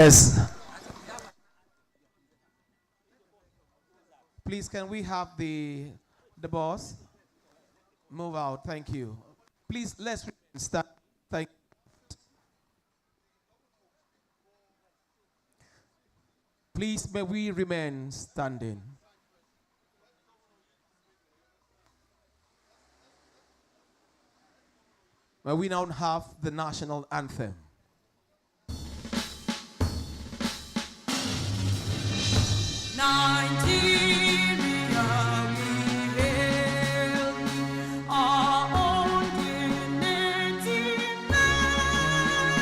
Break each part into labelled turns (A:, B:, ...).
A: Yes. Please, can we have the boss move out? Thank you. Please, let's start. Thank. Please, may we remain standing. May we now have the national anthem.
B: Nigeria, we hail thee, our own native land.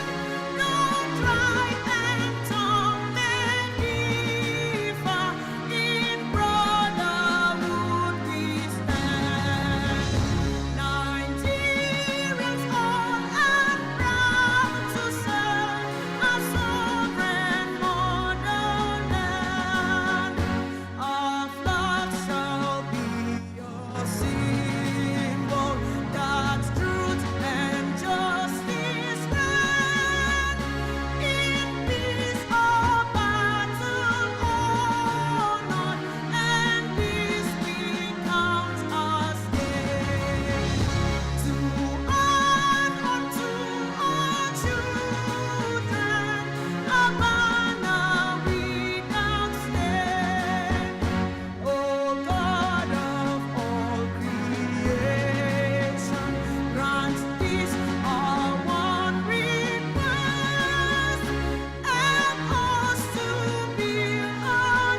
B: No tribe and tongue may differ, in brotherhood we stand. Nigerians all and proud to serve our sovereign motherland. Our flag shall be your symbol, that truth and justice reign. In peace or battle, honor and peace we count as gain. To arm unto our children, a banner without stain. O God of all creation, grant this our one request. Help us to build a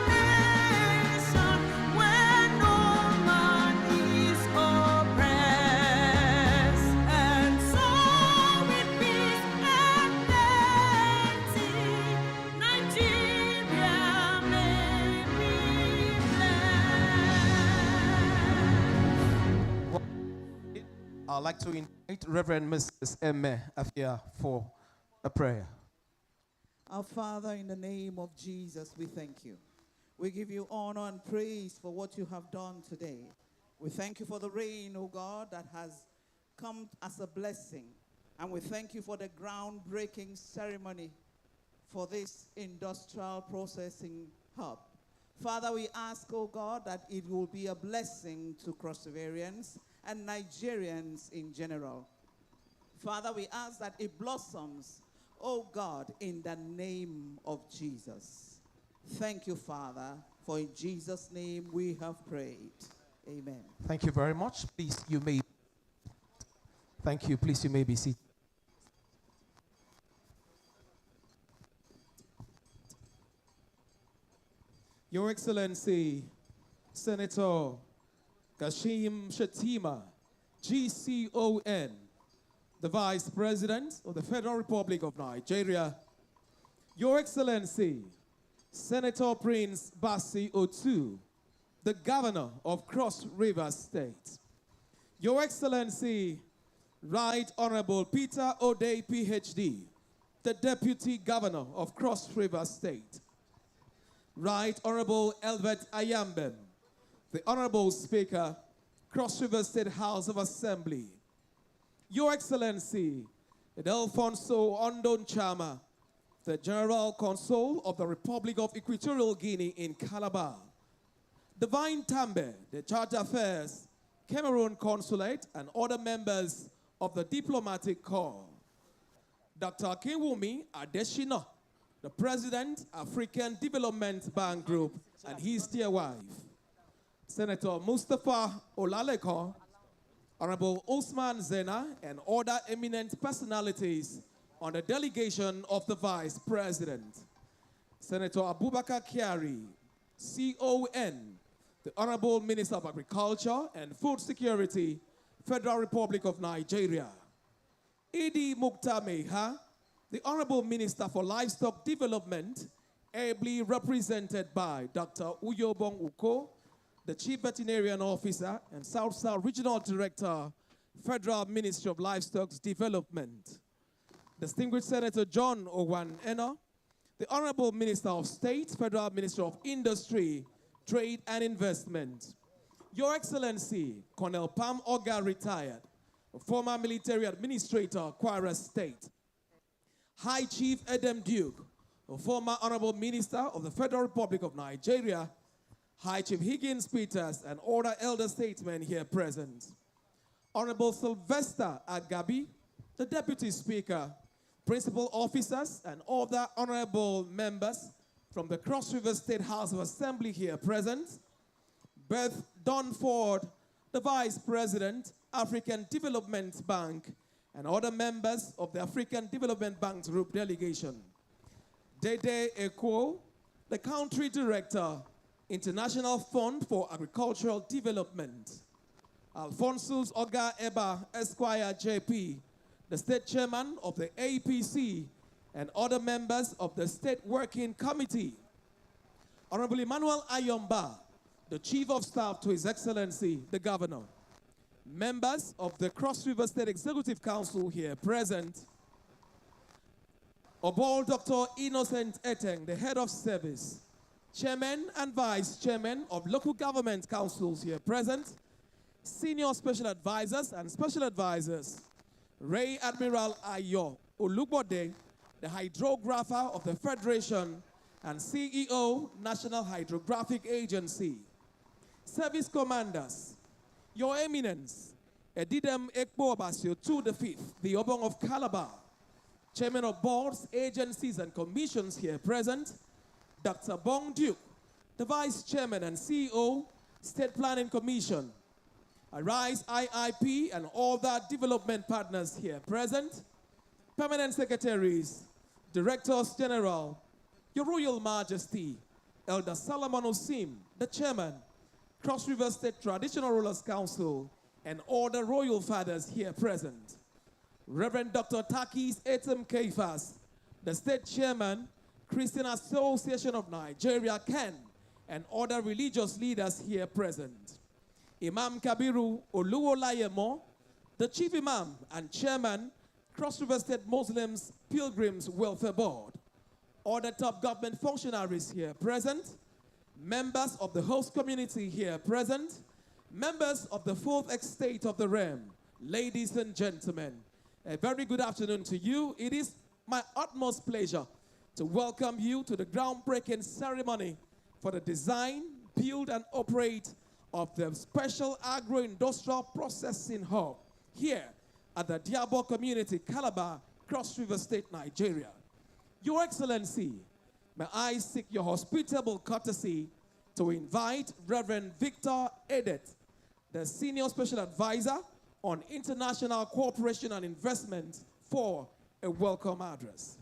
B: nation where no man is oppressed, and so with peace and plenty, Nigeria may be blessed.
A: I'd like to invite Reverend Mrs. Emme Afia for a prayer.
C: Our Father, in the name of Jesus, we thank you. We give you honor and praise for what you have done today. We thank you for the rain, O God, that has come as a blessing. And we thank you for the groundbreaking ceremony for this industrial processing hub. Father, we ask, oh God, that it will be a blessing to Crossivarians and Nigerians in general. Father, we ask that it blossoms, oh God, in the name of Jesus. Thank you, Father, for in Jesus' name we have prayed. Amen.
A: Thank you very much. Please, you may. Thank you. Please, you may be seated. Your Excellency, Senator Kashim Shettima, GCON, the Vice President of the Federal Republic of Nigeria. Your Excellency, Senator Prince Bassi Otu, the Governor of Cross River State. Your Excellency, Right Honorable Peter O'Day, PhD, the Deputy Governor of Cross River State. Right Honorable Elvet Ayambem, the Honorable Speaker, Cross River State House of Assembly. Your Excellency, Edelfonso Ondon Chama, the General Consul of the Republic of Equatorial Guinea in Calabar. Divine Tambe, the Charge Affairs, Cameroon Consulate, and other members of the Diplomatic Corps. Dr. Kinwumi Adeshina, the President, African Development Bank Group, and his dear wife. Senator Mustafa Olaleko, Honorable Osman Zena, and other eminent personalities on the delegation of the Vice President. Senator Abubakar Kyari, CON, the Honorable Minister of Agriculture and Food Security, Federal Republic of Nigeria. Idi Mukhtar Meha, the Honorable Minister for Livestock Development, ably represented by Dr. Uyobong Uko, the Chief Veterinarian Officer and South-South Regional Director, Federal Ministry of Livestock Development. Distinguished Senator John Owan Eno, the Honorable Minister of State, Federal Ministry of Industry, Trade and Investment. Your Excellency, Colonel Pam Oga, retired, a former military administrator, Kwara State. High Chief Edem Duke, a former Honorable Minister of the Federal Republic of Nigeria, High Chief Higgins Peters, and other elder statesmen here present. Honorable Sylvester Agabi, the Deputy Speaker, principal officers, and other honorable members from the Cross River State House of Assembly here present. Beth Dunford, the Vice President, African Development Bank, and other members of the African Development Bank Group delegation. Dede Ekwo, the Country Director, International Fund for Agricultural Development. Alphonsus Oga Eba Esquire JP, the State Chairman of the APC, and other members of the State Working Committee. Honorable Emmanuel Ayomba, the Chief of Staff to His Excellency, the Governor. Members of the Cross River State Executive Council here present. Obol Dr. Innocent Eteng, the Head of Service. Chairman and Vice Chairman of Local Government Councils here present. Senior Special Advisors and Special Advisors. Ray Admiral Ayo Olugbode, the Hydrographer of the Federation and CEO, National Hydrographic Agency. Service Commanders, Your Eminence, Edidem Ekbo Basio II the Fifth, the Obong of Calabar. Chairman of Boards, Agencies, and Commissions here present. Dr. Bong Duke, the Vice Chairman and CEO, State Planning Commission. Arise IIP and all the development partners here present. Permanent Secretaries, Directors General, Your Royal Majesty, Elder Solomon Osim, the Chairman, Cross River State Traditional Rulers Council, and all the Royal Fathers here present. Reverend Dr. Takis Etem Keifas, the State Chairman, Christian Association of Nigeria, CAN, and other religious leaders here present. Imam Kabiru Oluwolayemo, the Chief Imam and Chairman, Cross River State Muslims Pilgrims Welfare Board. Other top government functionaries here present. Members of the host community here present. Members of the fourth estate of the realm. Ladies and gentlemen, a very good afternoon to you. It is my utmost pleasure to welcome you to the groundbreaking ceremony for the design, build, and operate of the Special Agro-Industrial Processing Hub here at the Diabo Community, Calabar, Cross River State, Nigeria. Your Excellency, may I seek your hospitable courtesy to invite Reverend Victor Edet, the Senior Special Advisor on International Cooperation and Investment, for a welcome address.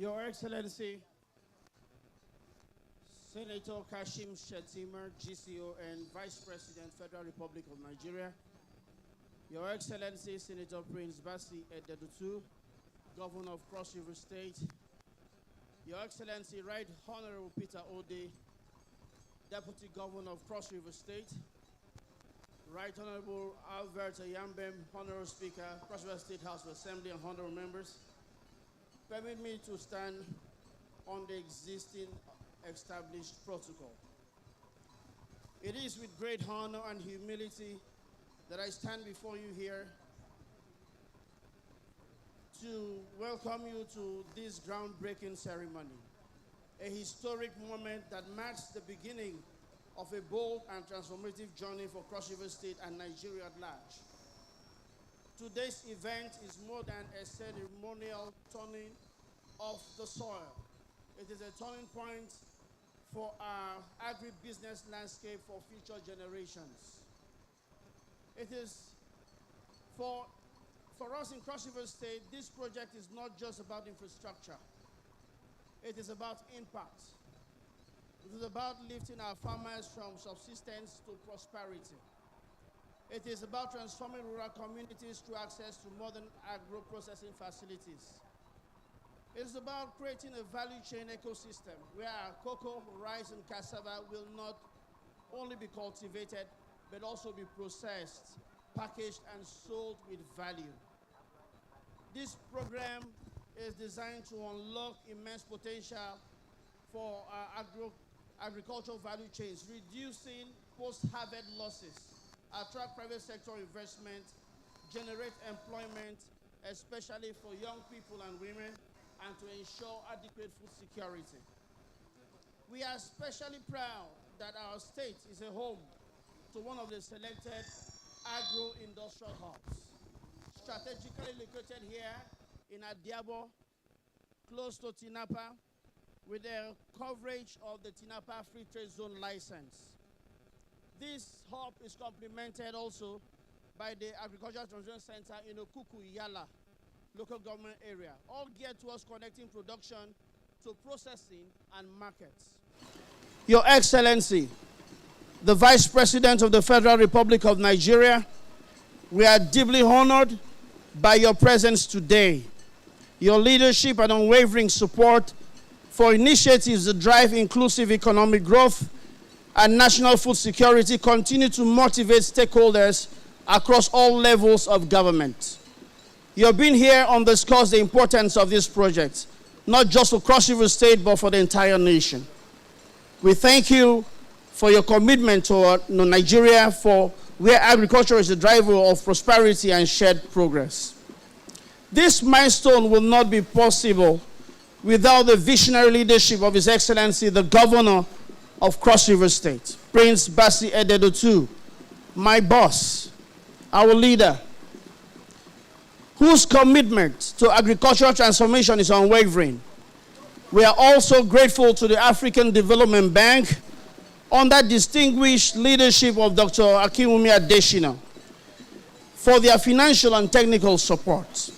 D: Your Excellency, Senator Kashim Shettima, GCON, Vice President, Federal Republic of Nigeria. Your Excellency, Senator Prince Basi Ededutu, Governor of Cross River State. Your Excellency, Right Honorable Peter Ode, Deputy Governor of Cross River State. Right Honorable Alberta Yambem, Honorable Speaker, Cross River State House of Assembly, and honorable members. Permit me to stand on the existing established protocol. It is with great honor and humility that I stand before you here to welcome you to this groundbreaking ceremony, a historic moment that marks the beginning of a bold and transformative journey for Cross River State and Nigeria at large. Today's event is more than a ceremonial turning of the soil. It is a turning point for our agribusiness landscape for future generations. It is for us in Cross River State, this project is not just about infrastructure. It is about impact. It is about lifting our farmers from subsistence to prosperity. It is about transforming rural communities through access to modern agro-processing facilities. It is about creating a value chain ecosystem where our cocoa, rice, and cassava will not only be cultivated, but also be processed, packaged and sold with value. This program is designed to unlock immense potential for our agricultural value chains, reducing post-harvest losses, attract private sector investment, generate employment, especially for young people and women, and to ensure adequate food security. We are especially proud that our state is a home to one of the selected agro-industrial hubs, strategically located here in Adiabo, close to Tinapa, with the coverage of the Tinapa Free Trade Zone license. This hub is complemented also by the Agricultural Transition Center in Okuku, Yala, local government area, all geared towards connecting production to processing and markets. Your Excellency, the Vice President of the Federal Republic of Nigeria, we are deeply honored by your presence today. Your leadership and unwavering support for initiatives that drive inclusive economic growth and national food security continue to motivate stakeholders across all levels of government. Your being here underscores the importance of this project, not just for Cross River State, but for the entire nation. We thank you for your commitment to Nigeria, for where agriculture is the driver of prosperity and shared progress. This milestone will not be possible without the visionary leadership of His Excellency, the Governor of Cross River State, Prince Basi Ededotu, my boss, our leader, whose commitment to agricultural transformation is unwavering. We are also grateful to the African Development Bank under distinguished leadership of Dr. Akinwumi Adesina for their financial and technical support.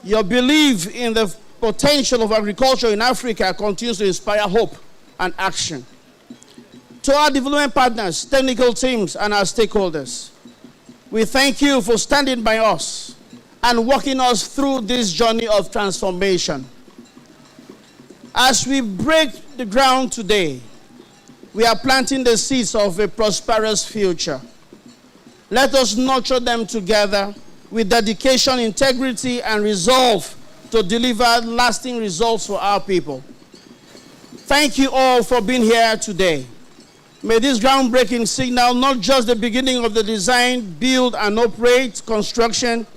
D: Your belief in the potential of agriculture in Africa continues to inspire hope and action. To our development partners, technical teams, and our stakeholders, we thank you for standing by us and walking us through this journey of transformation. As we break the ground today, we are planting the seeds of a prosperous future. Let us nurture them together with dedication, integrity, and resolve to deliver lasting results for our people. Thank you all for being here today. May this groundbreaking signal not just the beginning of the design, build, and operate construction,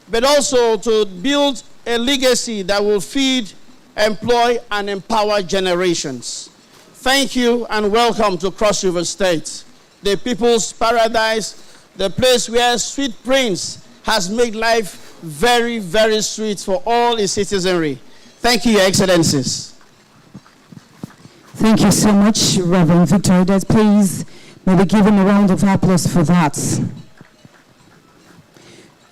D: but also to build a legacy that will feed, employ, and empower generations. Thank you and welcome to Cross River State, the people's paradise, the place where Sweet Prince has made life very, very sweet for all its citizenry. Thank you, Your Excellencies.
E: Thank you so much, Reverend Victor. Please, may we give him a round of applause for that.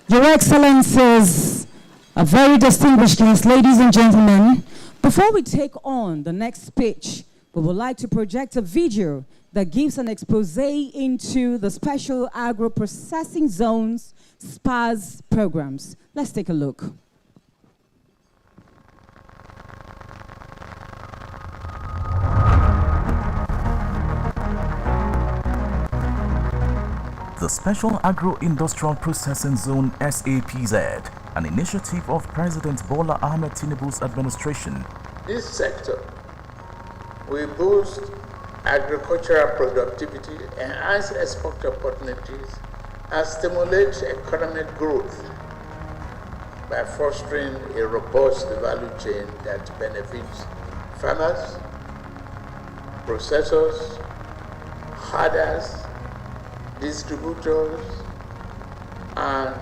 E: Your Excellencies, a very distinguished guest, ladies and gentlemen, before we take on the next speech, we would like to project a video that gives an expose into the Special Agro-Processing Zones SAPZ programs. Let's take a look.
F: The Special Agro-Industrial Processing Zone SAPZ, an initiative of President Bola Ahmed Tinubu's administration.
G: This sector will boost agricultural productivity, enhance export opportunities, and stimulate economic growth by fostering a robust value chain that benefits farmers, processors, herders, distributors, and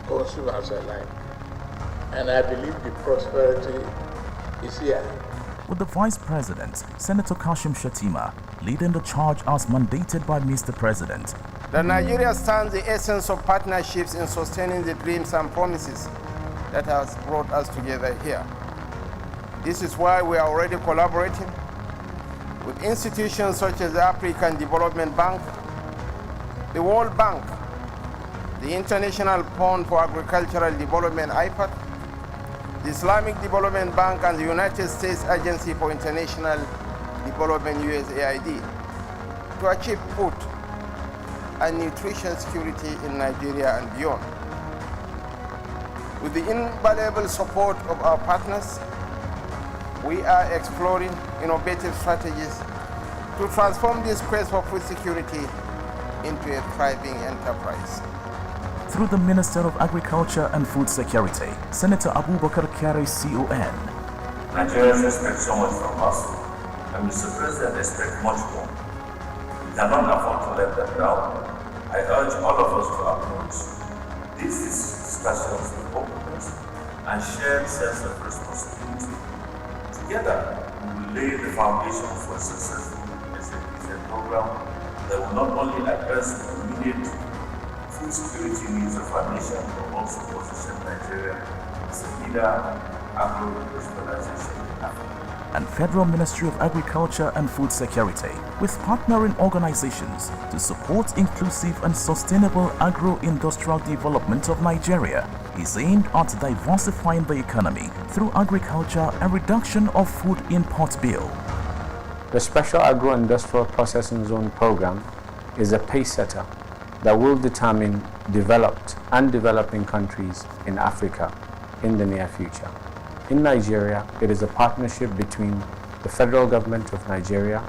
G: consumers alike. And I believe the prosperity is here.
F: With the Vice President, Senator Kashim Shettima, leading the charge as mandated by Mr. President.
H: The Nigeria stands the essence of partnerships in sustaining the dreams and promises that has brought us together here. This is why we are already collaborating with institutions such as the African Development Bank, the World Bank, the International Fund for Agricultural Development, IPAD, the Islamic Development Bank, and the United States Agency for International Development, USAID, to achieve food and nutrition security in Nigeria and beyond. With the invaluable support of our partners, we are exploring innovative strategies to transform this quest for food security into a thriving enterprise.
F: Through the Minister of Agriculture and Food Security, Senator Abubakar Kyari CON.
I: Nigerians expect so much from us, and Mr. President expects much more. We cannot afford to let them down. I urge all of us to approach these discussions with openness and shared sense of responsibility. Together, we will lay the foundation for a successful SAPZ program that will not only address the immediate food security needs of our nation, but also position Nigeria as a leader agro-industrialization in Africa.
F: And Federal Ministry of Agriculture and Food Security, with partnering organizations to support inclusive and sustainable agro-industrial development of Nigeria, is aimed at diversifying the economy through agriculture and reduction of food import bill.
J: The Special Agro-Industrial Processing Zone program is a pace setter that will determine developed and developing countries in Africa in the near future. In Nigeria, it is a partnership between the Federal Government of Nigeria,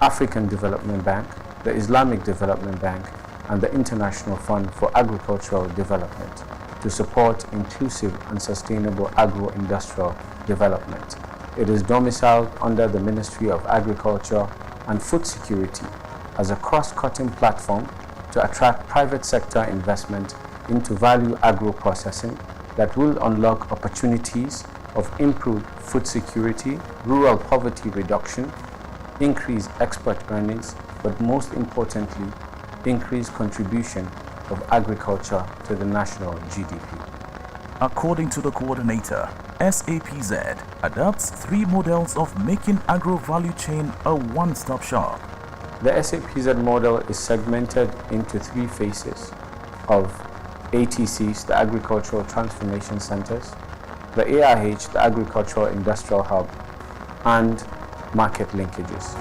J: African Development Bank, the Islamic Development Bank, and the International Fund for Agricultural Development to support inclusive and sustainable agro-industrial development. It is domiciled under the Ministry of Agriculture and Food Security as a cross-cutting platform to attract private sector investment into value agro-processing that will unlock opportunities of improved food security, rural poverty reduction, increased export earnings, but most importantly, increased contribution of agriculture to the national GDP.
F: According to the coordinator, SAPZ adopts 3 models of making agro-value chain a one-stop shop.
J: The SAPZ model is segmented into 3 phases of ATCs, the Agricultural Transformation Centers, the AIH, the Agricultural Industrial Hub, and market linkages.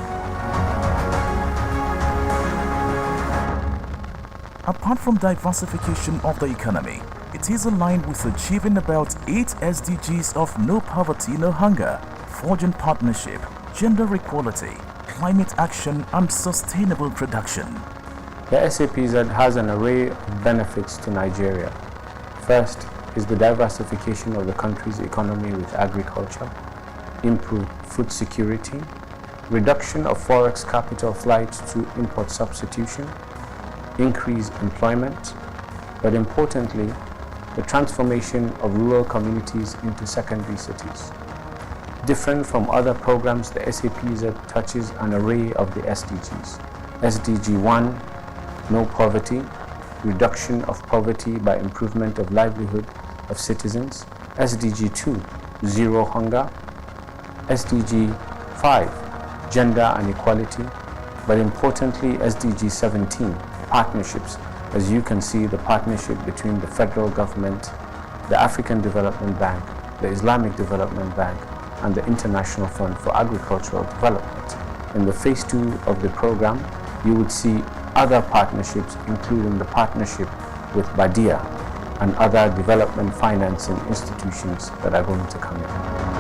F: Apart from diversification of the economy, it is aligned with achieving about 8 SDGs of no poverty, no hunger, forging partnership, gender equality, climate action, and sustainable production.
J: The SAPZ has an array of benefits to Nigeria. First is the diversification of the country's economy with agriculture, improved food security, reduction of forex capital flights through import substitution, increased employment, but importantly, the transformation of rural communities into secondary cities. Different from other programs, the SAPZ touches an array of the SDGs. SDG 1, no poverty, reduction of poverty by improvement of livelihood of citizens. SDG 2, zero hunger. SDG 5, gender and equality. But importantly, SDG 17, partnerships. As you can see, the partnership between the federal government, the African Development Bank, the Islamic Development Bank, and the International Fund for Agricultural Development. In the phase 2 of the program, you would see other partnerships, including the partnership with Badia and other development financing institutions that are going to come in.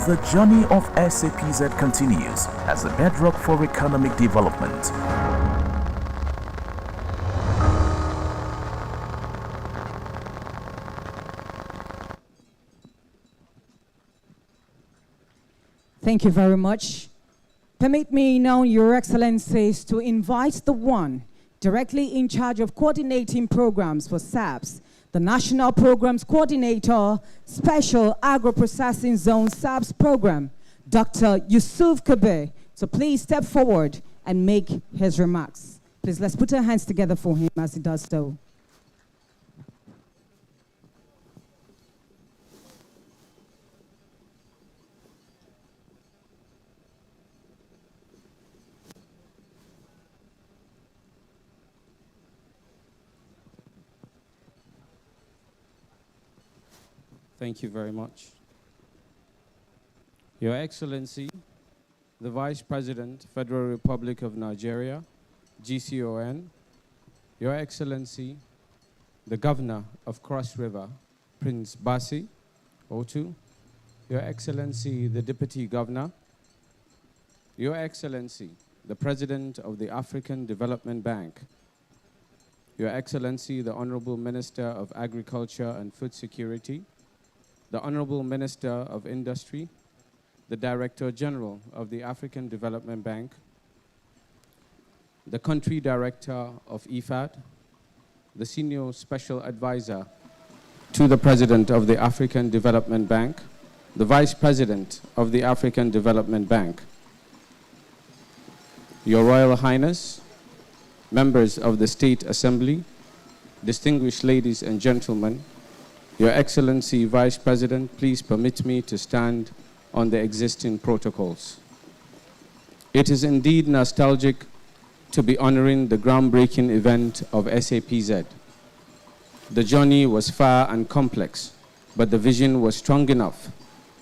F: The journey of SAPZ continues as a bedrock for economic development.
E: Thank you very much. Permit me now, Your Excellencies, to invite the one directly in charge of coordinating programs for SAPZ, the National Programs Coordinator, Special Agro-Processing Zone SAPZ Program, Dr. Yusuf Kabir. So please step forward and make his remarks. Please, let's put our hands together for him as he does so.
K: Thank you very much. Your Excellency, the Vice President, Federal Republic of Nigeria, GCON, Your Excellency, the Governor of Cross River, Prince Basi, O2, Your Excellency, the Deputy Governor, Your Excellency, the President of the African Development Bank, Your Excellency, the Honorable Minister of Agriculture and Food Security, the Honorable Minister of Industry, the Director General of the African Development Bank, the Country Director of IFAD, the Senior Special Advisor to the President of the African Development Bank, the Vice President of the African Development Bank, Your Royal Highness, members of the State Assembly, distinguished ladies and gentlemen, Your Excellency Vice President, please permit me to stand on the existing protocols. It is indeed nostalgic to be honoring the groundbreaking event of SAPZ. The journey was far and complex, but the vision was strong enough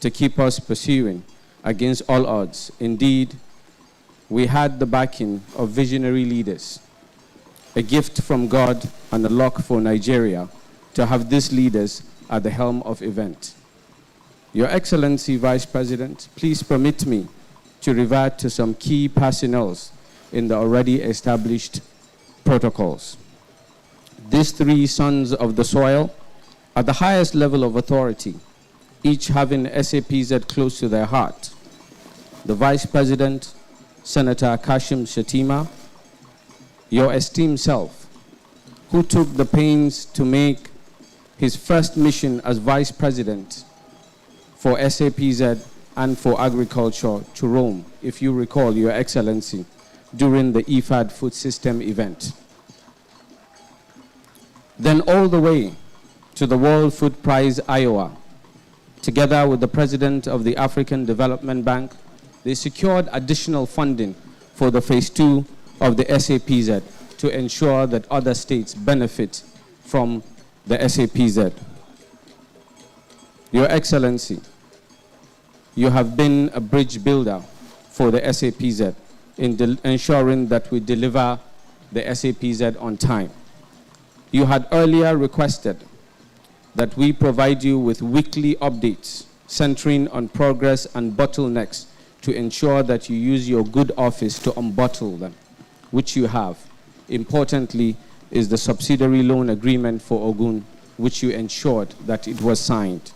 K: to keep us pursuing against all odds. Indeed, we had the backing of visionary leaders, a gift from God and a luck for Nigeria to have these leaders at the helm of event. Your Excellency Vice President, please permit me to revert to some key personnels in the already established protocols. These three sons of the soil are the highest level of authority, each having SAPZ close to their heart. The Vice President, Senator Kashim Shettima, your esteemed self, who took the pains to make his first mission as Vice President for SAPZ and for agriculture to Rome, if you recall, Your Excellency, during the IFAD food system event. Then all the way to the World Food Prize, Iowa, together with the President of the African Development Bank, they secured additional funding for the phase 2 of the SAPZ to ensure that other states benefit from the SAPZ. Your Excellency, you have been a bridge builder for the SAPZ in ensuring that we deliver the SAPZ on time. You had earlier requested that we provide you with weekly updates centering on progress and bottlenecks to ensure that you use your good office to unbottle them, which you have. Importantly is the subsidiary loan agreement for Ogun, which you ensured that it was signed.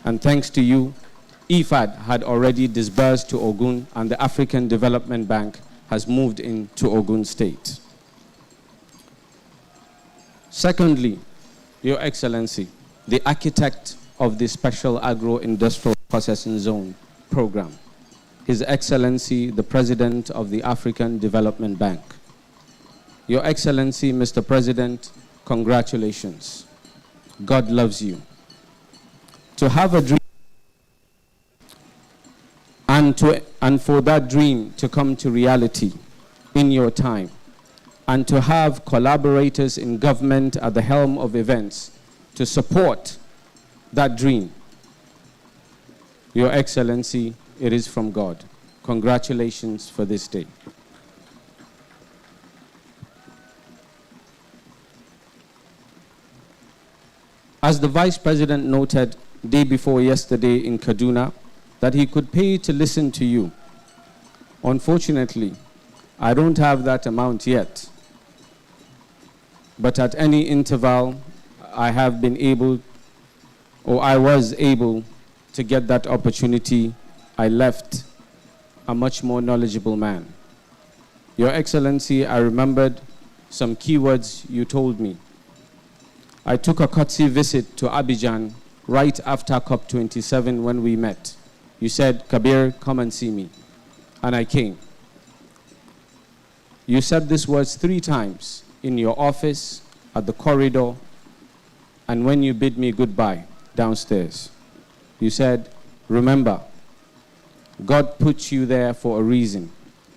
K: And thanks to you, IFAD had already disbursed to Ogun, and the African Development Bank has moved into Ogun State. Secondly, Your Excellency, the architect of the Special Agro-Industrial Processing Zone program, His Excellency, the President of the African Development Bank. Your Excellency, Mr. President, congratulations. God loves you. To have a dream and for that dream to come to reality in your time, and to have collaborators in government at the helm of events to support that dream. Your Excellency, it is from God. Congratulations for this day. As the Vice President noted day before yesterday in Kaduna, that he could pay to listen to you. Unfortunately, I don't have that amount yet. But at any interval, I have been able, or I was able to get that opportunity. I left a much more knowledgeable man. Your Excellency, I remembered some keywords you told me. I took a courtesy visit to Abidjan right after COP27 when we met. You said, Kabir, come and see me. And I came. You said these words 3 times in your office, at the corridor, and when you bid me goodbye downstairs. You said, remember, God put you there for a reason.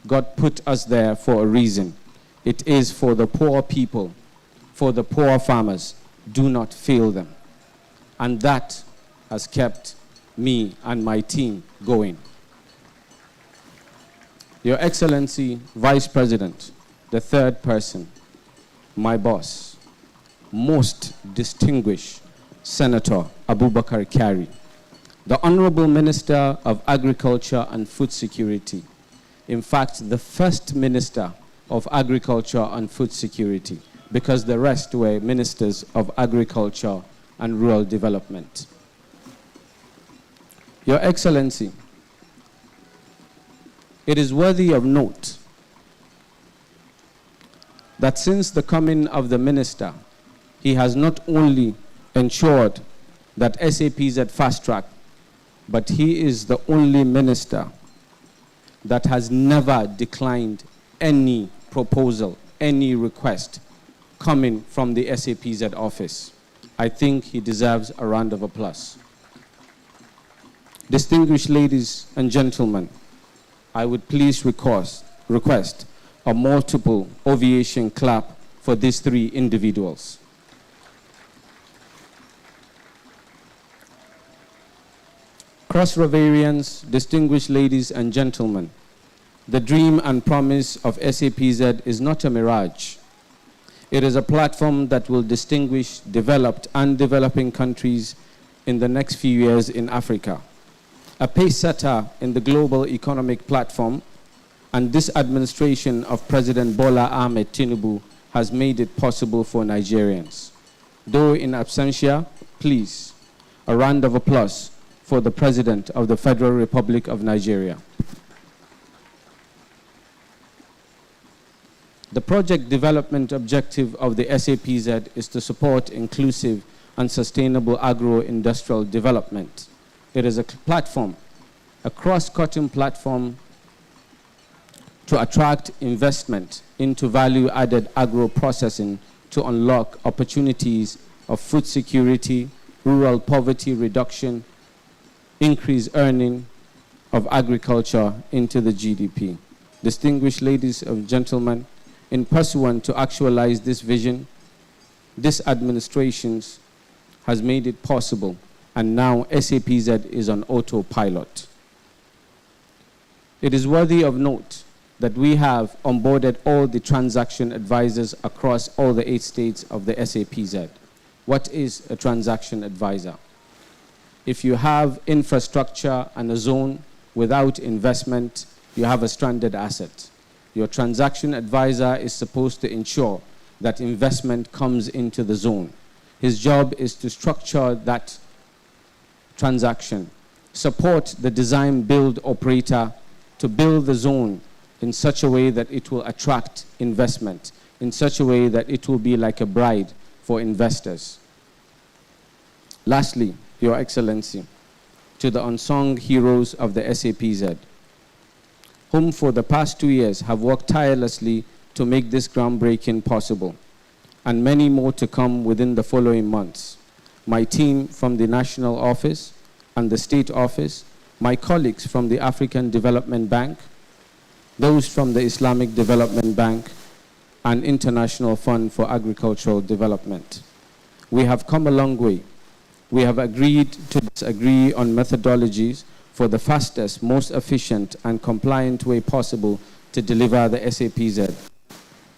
K: God put us there for a reason. It is for the poor people, for the poor farmers. Do not fail them. And that has kept me and my team going. Your Excellency, Vice President, the third person, my boss, most distinguished Senator Abubakar Kyari, the Honorable Minister of Agriculture and Food Security, in fact, the first Minister of Agriculture and Food Security, because the rest were Ministers of Agriculture and Rural Development. Your Excellency, it is worthy of note that since the coming of the Minister, he has not only ensured that SAPZ fast track, but he is the only minister that has never declined any proposal, any request coming from the SAPZ office. I think he deserves a round of applause. Distinguished ladies and gentlemen, I would please request a multiple ovation clap for these three individuals. Cross Riverians, distinguished ladies and gentlemen, the dream and promise of SAPZ is not a mirage. It is a platform that will distinguish developed and developing countries in the next few years in Africa. A pace setter in the global economic platform, and this administration of President Bola Ahmed Tinubu has made it possible for Nigerians. Though in absentia, please, a round of applause for the President of the Federal Republic of Nigeria. The project development objective of the SAPZ is to support inclusive and sustainable agro-industrial development. It is a platform, a cross-cutting platform to attract investment into value-added agro-processing to unlock opportunities of food security, rural poverty reduction, increase earning of agriculture into the GDP. Distinguished ladies and gentlemen, in pursuant to actualize this vision, this administration has made it possible, and now SAPZ is on autopilot. It is worthy of note that we have onboarded all the transaction advisors across all the 8 states of the SAPZ. What is a transaction advisor? If you have infrastructure and a zone without investment, you have a stranded asset. Your transaction advisor is supposed to ensure that investment comes into the zone. His job is to structure that transaction, support the design build operator to build the zone in such a way that it will attract investment, in such a way that it will be like a bride for investors. Lastly, Your Excellency, to the unsung heroes of the SAPZ, whom for the past 2 years have worked tirelessly to make this groundbreaking possible, and many more to come within the following months. My team from the National Office and the State Office, my colleagues from the African Development Bank, those from the Islamic Development Bank, and International Fund for Agricultural Development. We have come a long way. We have agreed to disagree on methodologies for the fastest, most efficient, and compliant way possible to deliver the SAPZ.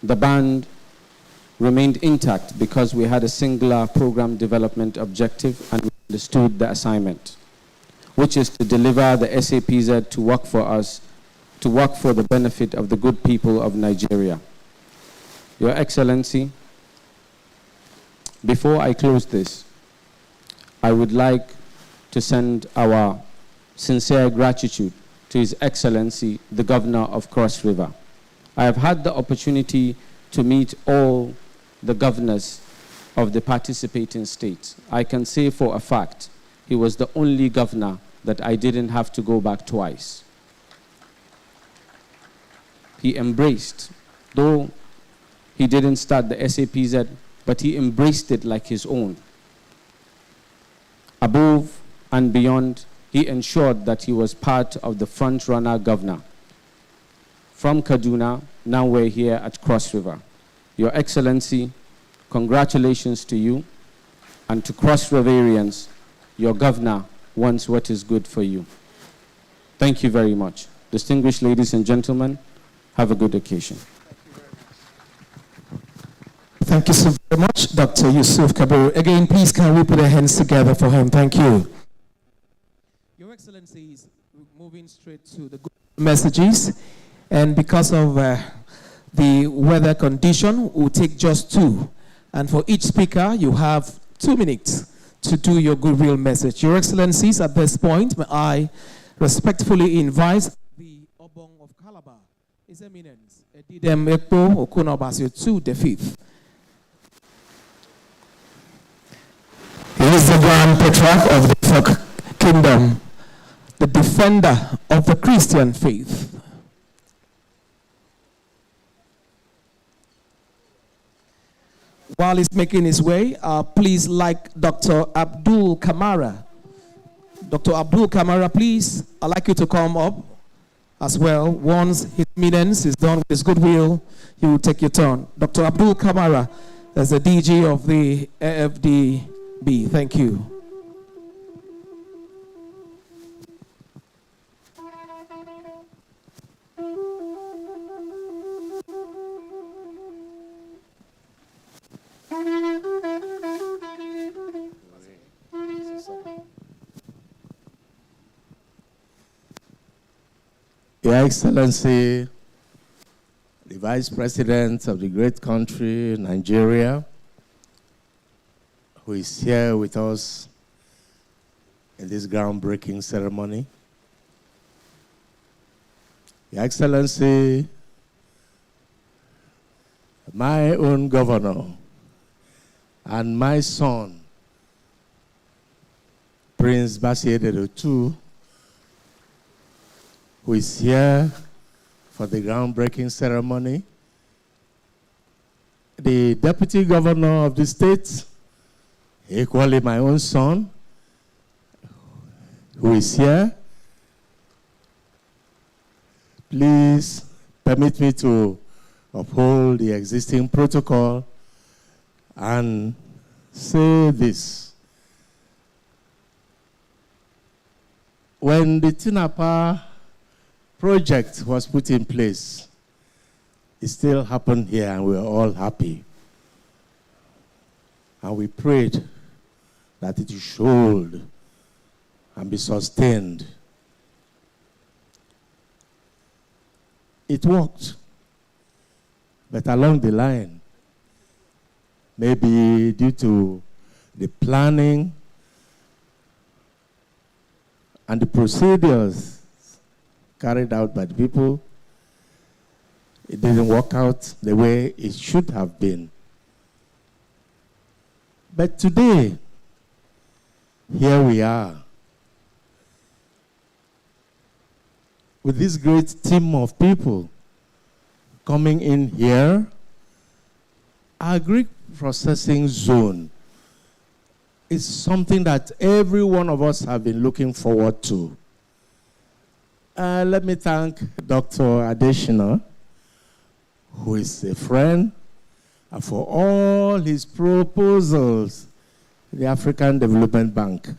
K: The band remained intact because we had a singular program development objective and we understood the assignment, which is to deliver the SAPZ to work for us, to work for the benefit of the good people of Nigeria. Your Excellency, before I close this, I would like to send our sincere gratitude to His Excellency, the Governor of Cross River. I have had the opportunity to meet all the governors of the participating states. I can say for a fact, he was the only governor that I didn't have to go back twice. He embraced, though he didn't start the SAPZ, but he embraced it like his own. Above and beyond, he ensured that he was part of the front-runner governor. From Kaduna, now we're here at Cross River. Your Excellency, congratulations to you, and to Cross Riverians, your governor wants what is good for you. Thank you very much. Distinguished ladies and gentlemen, have a good occasion.
A: Thank you so very much, Dr. Yusuf Kabir. Again, please can we put our hands together for him? Thank you. Your Excellencies, moving straight to the good messages, and because of the weather condition, we'll take just 2. And for each speaker, you have 2 minutes to do your goodwill message. Your Excellencies, at this point, may I respectfully invite the Obong of Calabar, His Eminence, Edidem Ekpo Okunobasio II the Fifth. He is the Grand Patriarch of the Folk Kingdom, the defender of the Christian faith. While he's making his way, please, like Dr. Abdul Kamara. Dr. Abdul Kamara, please, I'd like you to come up as well. Once His Eminence is done with his goodwill, you will take your turn. Dr. Abdul Kamara, as the DG of the AFDB. Thank you.
L: Your Excellency, the Vice President of the great country, Nigeria, who is here with us in this groundbreaking ceremony. Your Excellency, my own governor and my son, Prince Basiededo II, who is here for the groundbreaking ceremony, the Deputy Governor of the state, equally my own son, who is here. Please permit me to uphold the existing protocol and say this. When the Tinapa project was put in place, it still happened here and we were all happy. And we prayed that it should hold and be sustained. It worked. But along the line, maybe due to the planning and the procedures carried out by the people, it didn't work out the way it should have been. But today, here we are, with this great team of people coming in here. Our Greek processing zone is something that every one of us have been looking forward to. Let me thank Dr. Adeshina, who is a friend, for all his proposals, the African Development Bank,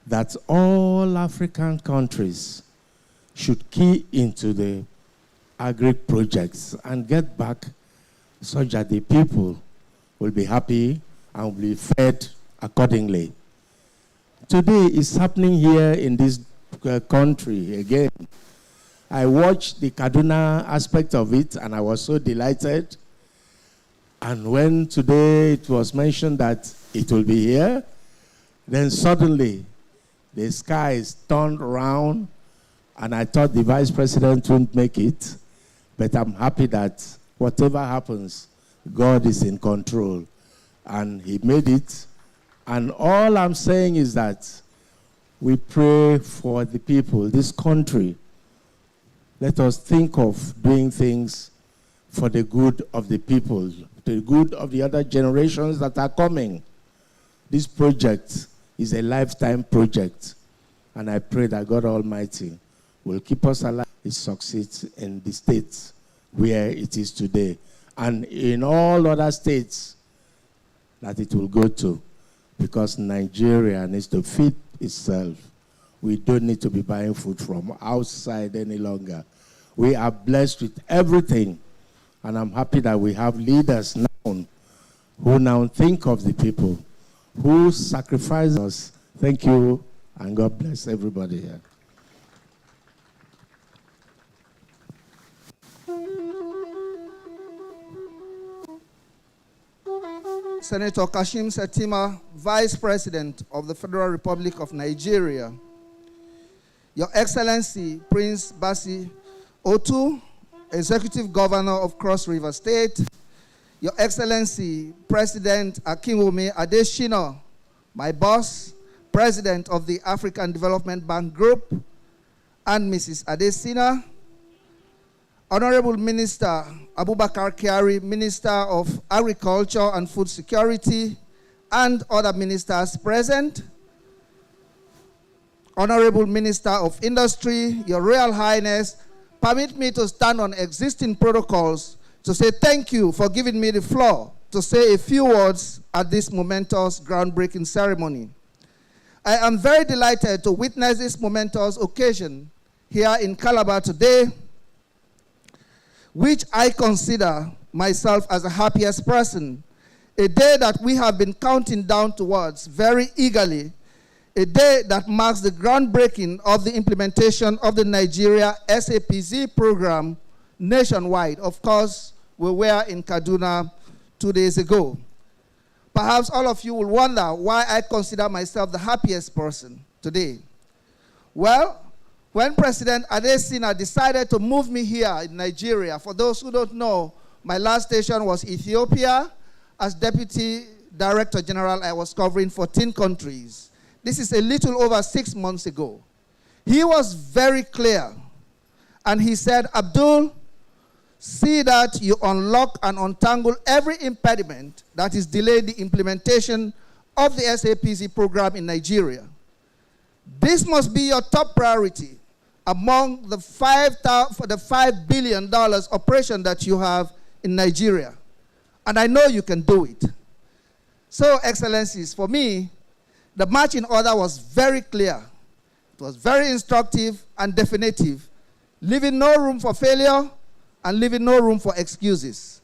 L: that all African countries should key into the agri projects and get back such that the people will be happy and will be fed accordingly. Today is happening here in this country again. I watched the Kaduna aspect of it and I was so delighted. And when today it was mentioned that it will be here, then suddenly the skies turned around and I thought the Vice President wouldn't make it. But I'm happy that whatever happens, God is in control. And he made it. And all I'm saying is that we pray for the people, this country. Let us think of doing things for the good of the people, the good of the other generations that are coming. This project is a lifetime project. And I pray that God Almighty will keep us alive. It succeeds in the states where it is today. And in all other states that it will go to. because Nigeria needs to feed itself. We don't need to be buying food from outside any longer. We are blessed with everything, and I'm happy that we have leaders now who now think of the people, who sacrifice us. Thank you, and God bless everybody here.
M: Senator Kashim Shettima, Vice President of the Federal Republic of Nigeria. Your Excellency, Prince Basi Otu, Executive Governor of Cross River State. Your Excellency, President Akinwumi Adesina, my boss, President of the African Development Bank Group, and Mrs. Adesina. Honorable Minister Abubakar Kyari, Minister of Agriculture and Food Security, and other ministers present. Honorable Minister of Industry, Your Royal Highness, permit me to stand on existing protocols to say thank you for giving me the floor to say a few words at this momentous groundbreaking ceremony. I am very delighted to witness this momentous occasion here in Calabar today, which I consider myself as the happiest person, a day that we have been counting down towards very eagerly, a day that marks the groundbreaking of the implementation of the Nigeria SAPZ program nationwide. Of course, we were in Kaduna 2 days ago. Perhaps all of you will wonder why I consider myself the happiest person today. Well, when President Adesina decided to move me here in Nigeria, for those who don't know, my last station was Ethiopia. As Deputy Director General, I was covering 14 countries. This is a little over 6 months ago. He was very clear, and he said, Abdul, see that you unlock and untangle every impediment that is delaying the implementation of the SAPZ program in Nigeria. This must be your top priority among the $5 billion operation that you have in Nigeria. And I know you can do it. So, Excellencies, for me, the marching order was very clear. It was very instructive and definitive, leaving no room for failure and leaving no room for excuses.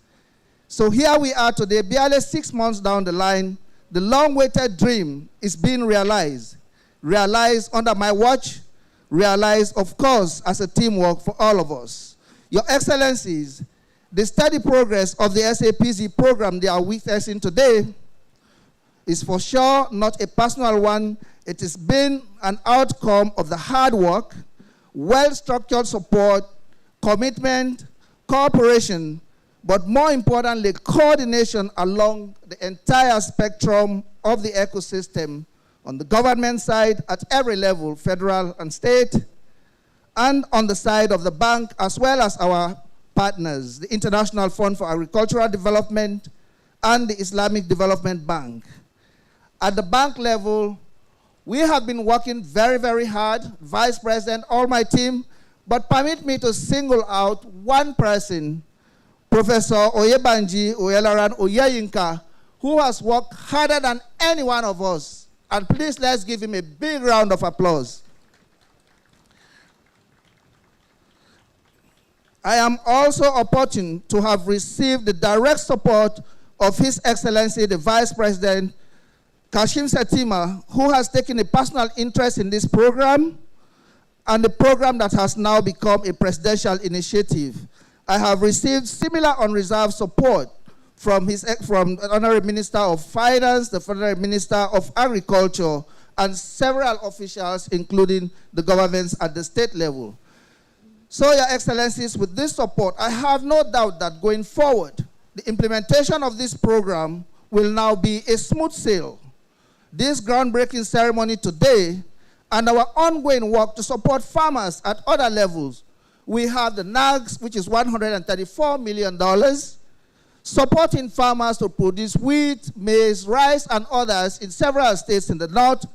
M: So here we are today, barely 6 months down the line. The long-awaited dream is being realized under my watch, realized, of course, as a teamwork for all of us. Your Excellencies, the steady progress of the SAPZ program they are witnessing today is for sure not a personal one. It has been an outcome of the hard work, well-structured support, commitment, cooperation, but more importantly, coordination along the entire spectrum of the ecosystem on the government side at every level, federal and state, and on the side of the bank, as well as our partners, the International Fund for Agricultural Development and the Islamic Development Bank. At the bank level, we have been working very, very hard, Vice President, all my team, but permit me to single out one person, Professor Oyebanji Oyelaran Oyeyinka, who has worked harder than any one of us. And please, let's give him a big round of applause. I am also opportune to have received the direct support of His Excellency, the Vice President, Kashim Shettima, who has taken a personal interest in this program and the program that has now become a presidential initiative. I have received similar unreserved support from the Honorable Minister of Finance, the Federal Minister of Agriculture, and several officials, including the governments at the state level. So, Your Excellencies, with this support, I have no doubt that going forward, the implementation of this program will now be a smooth sail. This groundbreaking ceremony today and our ongoing work to support farmers at other levels. We have the NAGS, which is $134 million, supporting farmers to produce wheat, maize, rice, and others in several states in the north.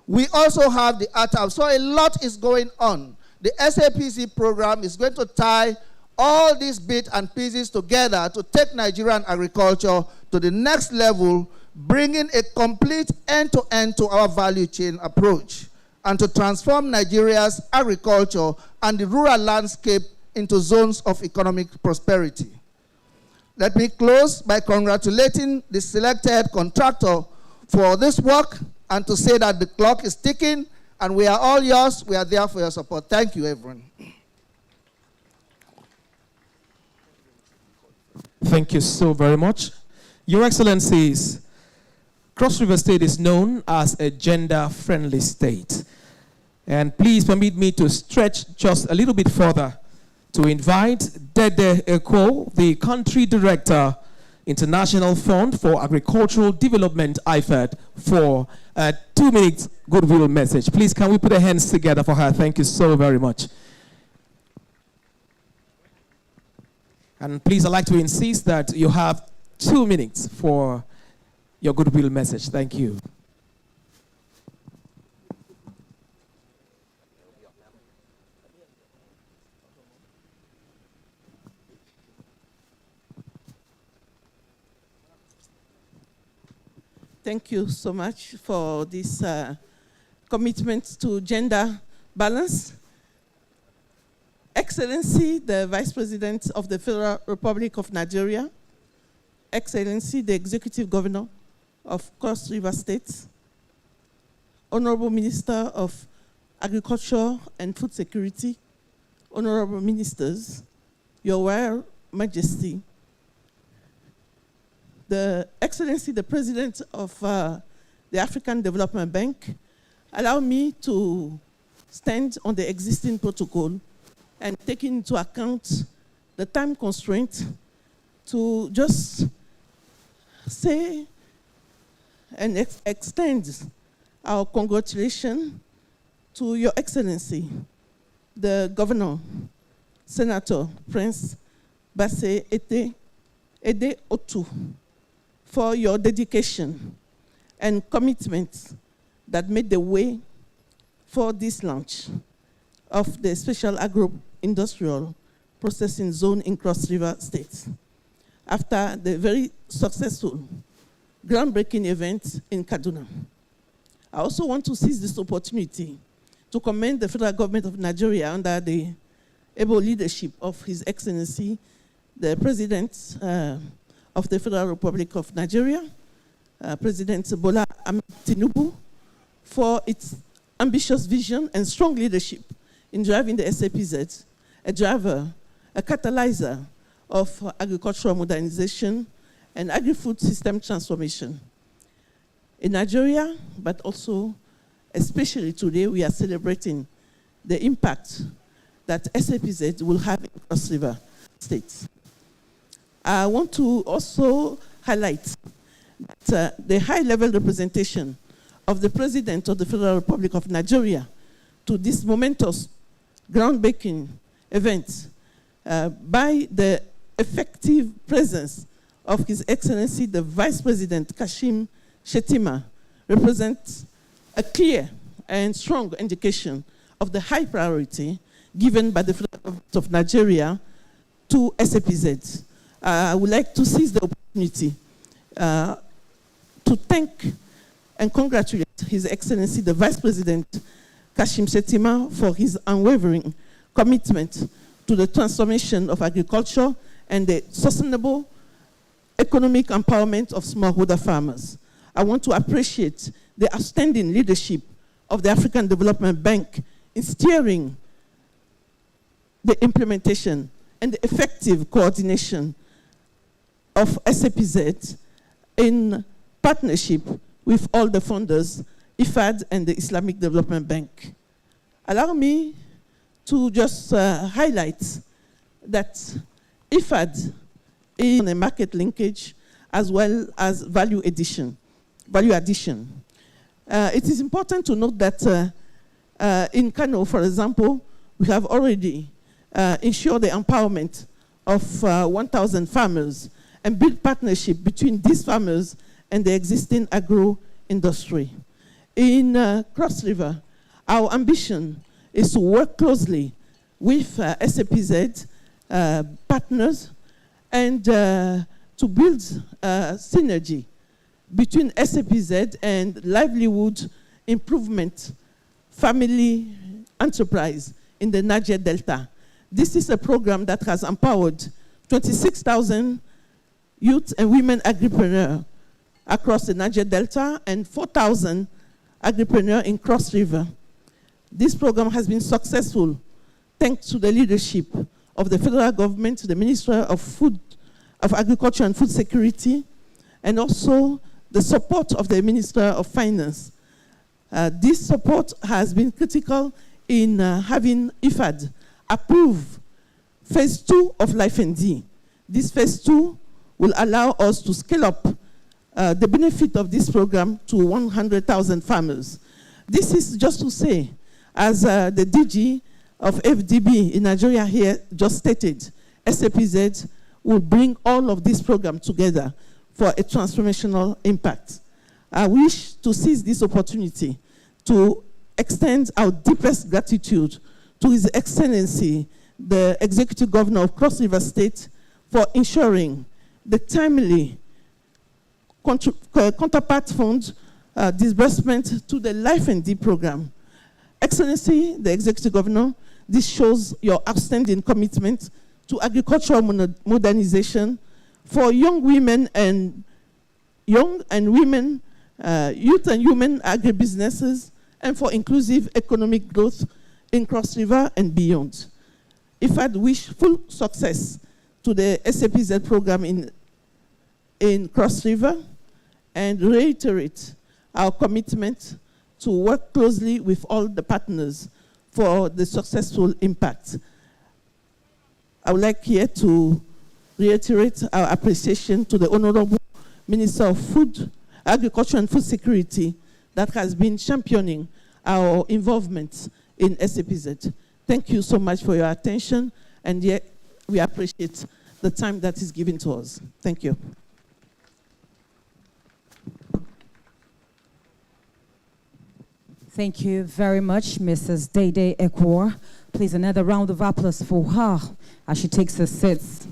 M: We also have the ATAP. So a lot is going on. The SAPZ program is going to tie all these bits and pieces together to take Nigerian agriculture to the next level bringing a complete end-to-end to our value chain approach, and to transform Nigeria's agriculture and the rural landscape into zones of economic prosperity. Let me close by congratulating the selected contractor for this work and to say that the clock is ticking and we are all yours. We are there for your support. Thank you, everyone.
A: Thank you so very much. Your Excellencies, Cross River State is known as a gender-friendly state. And please permit me to stretch just a little bit further to invite Dede Eko, the Country Director, International Fund for Agricultural Development, IFAD, for a 2-minute goodwill message. Please, can we put our hands together for her? Thank you so very much. And please, I'd like to insist that you have 2 minutes for your goodwill message. Thank you.
N: Thank you so much for this commitment to gender balance. Excellency, the Vice President of the Federal Republic of Nigeria, Excellency, the Executive Governor of Cross River State, Honorable Minister of Agriculture and Food Security, Honorable Ministers, Your Royal Majesty, the Excellency, the President of the African Development Bank, allow me to stand on the existing protocol and take into account the time constraint to just say and extend our congratulations to Your Excellency, the Governor, Senator Prince Basse Ede Otu, for your dedication and commitment that made the way for this launch of the Special Agro-Industrial Processing Zone in Cross River State, after the very successful groundbreaking event in Kaduna. I also want to seize this opportunity to commend the federal government of Nigeria under the able leadership of His Excellency, the President of the Federal Republic of Nigeria, President Bola Ahmed Tinubu, for its ambitious vision and strong leadership in driving the SAPZ, a driver, a catalyzer of agricultural modernization and agri-food system transformation. In Nigeria, but also, especially today, we are celebrating the impact that SAPZ will have in Cross River State. I want to also highlight that the high-level representation of the President of the Federal Republic of Nigeria to this momentous groundbreaking event by the effective presence of His Excellency, the Vice President Kashim Shettima, represents a clear and strong indication of the high priority given by the Federal Government of Nigeria to SAPZ. I would like to seize the opportunity to thank and congratulate His Excellency, the Vice President Kashim Shettima, for his unwavering commitment to the transformation of agriculture and the sustainable economic empowerment of smallholder farmers. I want to appreciate the outstanding leadership of the African Development Bank in steering the implementation and the effective coordination of SAPZ in partnership with all the funders, IFAD and the Islamic Development Bank. Allow me to just highlight that IFAD is a market linkage as well as value addition. It is important to note that in Kano, for example, we have already ensured the empowerment of 1,000 farmers and build partnership between these farmers and the existing agro industry. In Cross River, our ambition is to work closely with SAPZ partners and to build synergy between SAPZ and Livelihood Improvement Family Enterprise in the Niger Delta. This is a program that has empowered 26,000 youth and women agripreneurs across the Niger Delta and 4,000 agripreneurs in Cross River. This program has been successful thanks to the leadership of the federal government, the Ministry of Agriculture and Food Security, and also the support of the Minister of Finance. This support has been critical in having IFAD approve phase 2 of Life and D. This phase 2 will allow us to scale up the benefit of this program to 100,000 farmers. This is just to say, as the DG of FDB in Nigeria here just stated, SAPZ will bring all of this program together for a transformational impact. I wish to seize this opportunity to extend our deepest gratitude to His Excellency, the Executive Governor of Cross River State, for ensuring the timely counterpart fund disbursement to the Life and D program. Excellency, the Executive Governor, this shows your outstanding commitment to agricultural modernization for young women and youth and women agribusinesses, and for inclusive economic growth in Cross River and beyond. IFAD wish full success to the SAPZ program in Cross River and reiterate our commitment to work closely with all the partners for the successful impact. I would like here to reiterate our appreciation to the Honorable Minister of Food, Agriculture and Food Security that has been championing our involvement in SAPZ. Thank you so much for your attention, and yet we appreciate the time that is given to us. Thank you.
E: Thank you very much, Mrs. Dede Ekwor. Please, another round of applause for her as she takes her seats.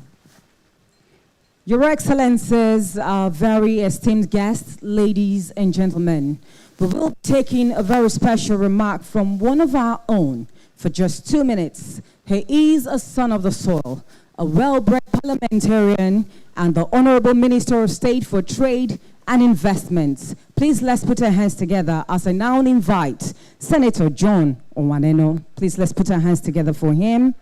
E: Your Excellencies, our very esteemed guests, ladies and gentlemen, we will be taking a very special remark from one of our own for just 2 minutes. He is a son of the soil, a well-bred parliamentarian, and the Honorable Minister of State for Trade and Investments. Please, let's put our hands together as I now invite Senator John Onwaneno. Please, let's put our hands together for him.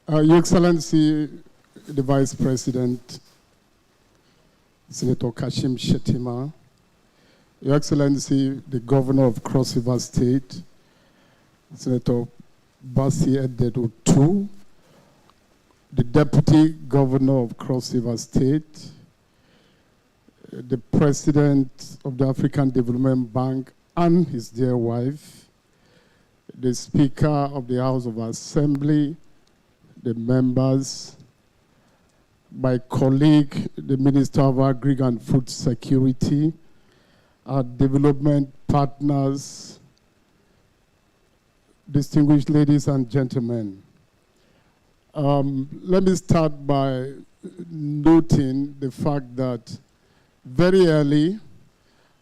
O: Your Excellency, the Vice President, Senator Kashim Shettima, Your Excellency, the Governor of Cross River State, Senator Basi Ededo II, the Deputy Governor of Cross River State, the President of the African Development Bank and his dear wife, the Speaker of the House of Assembly, the members, my colleague, the Minister of Agri and Food Security, our development partners, distinguished ladies and gentlemen. Let me start by noting the fact that very early,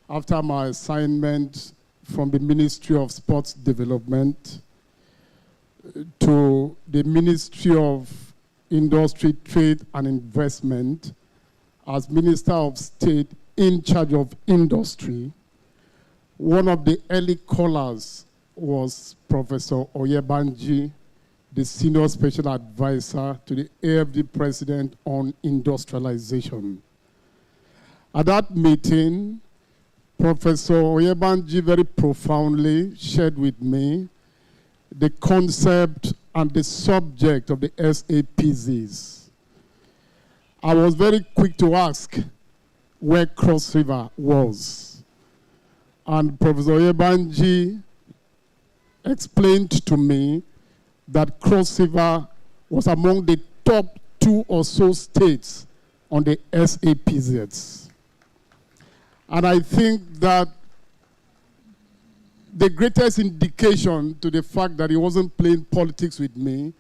O: after my assignment from the Ministry of Sports Development to the Ministry of Industry, Trade and Investment as Minister of State in charge of industry, one of the early callers was Professor Oyebanji, the Senior Special Advisor to the AFD President on Industrialization. At that meeting, Professor Oyebanji very profoundly shared with me the concept and the subject of the SAPZs. I was very quick to ask where Cross River was. And Professor Oyebanji explained to me that Cross River was among the top 2 or so states on the SAPZs. And I think that the greatest indication to the fact that he wasn't playing politics with me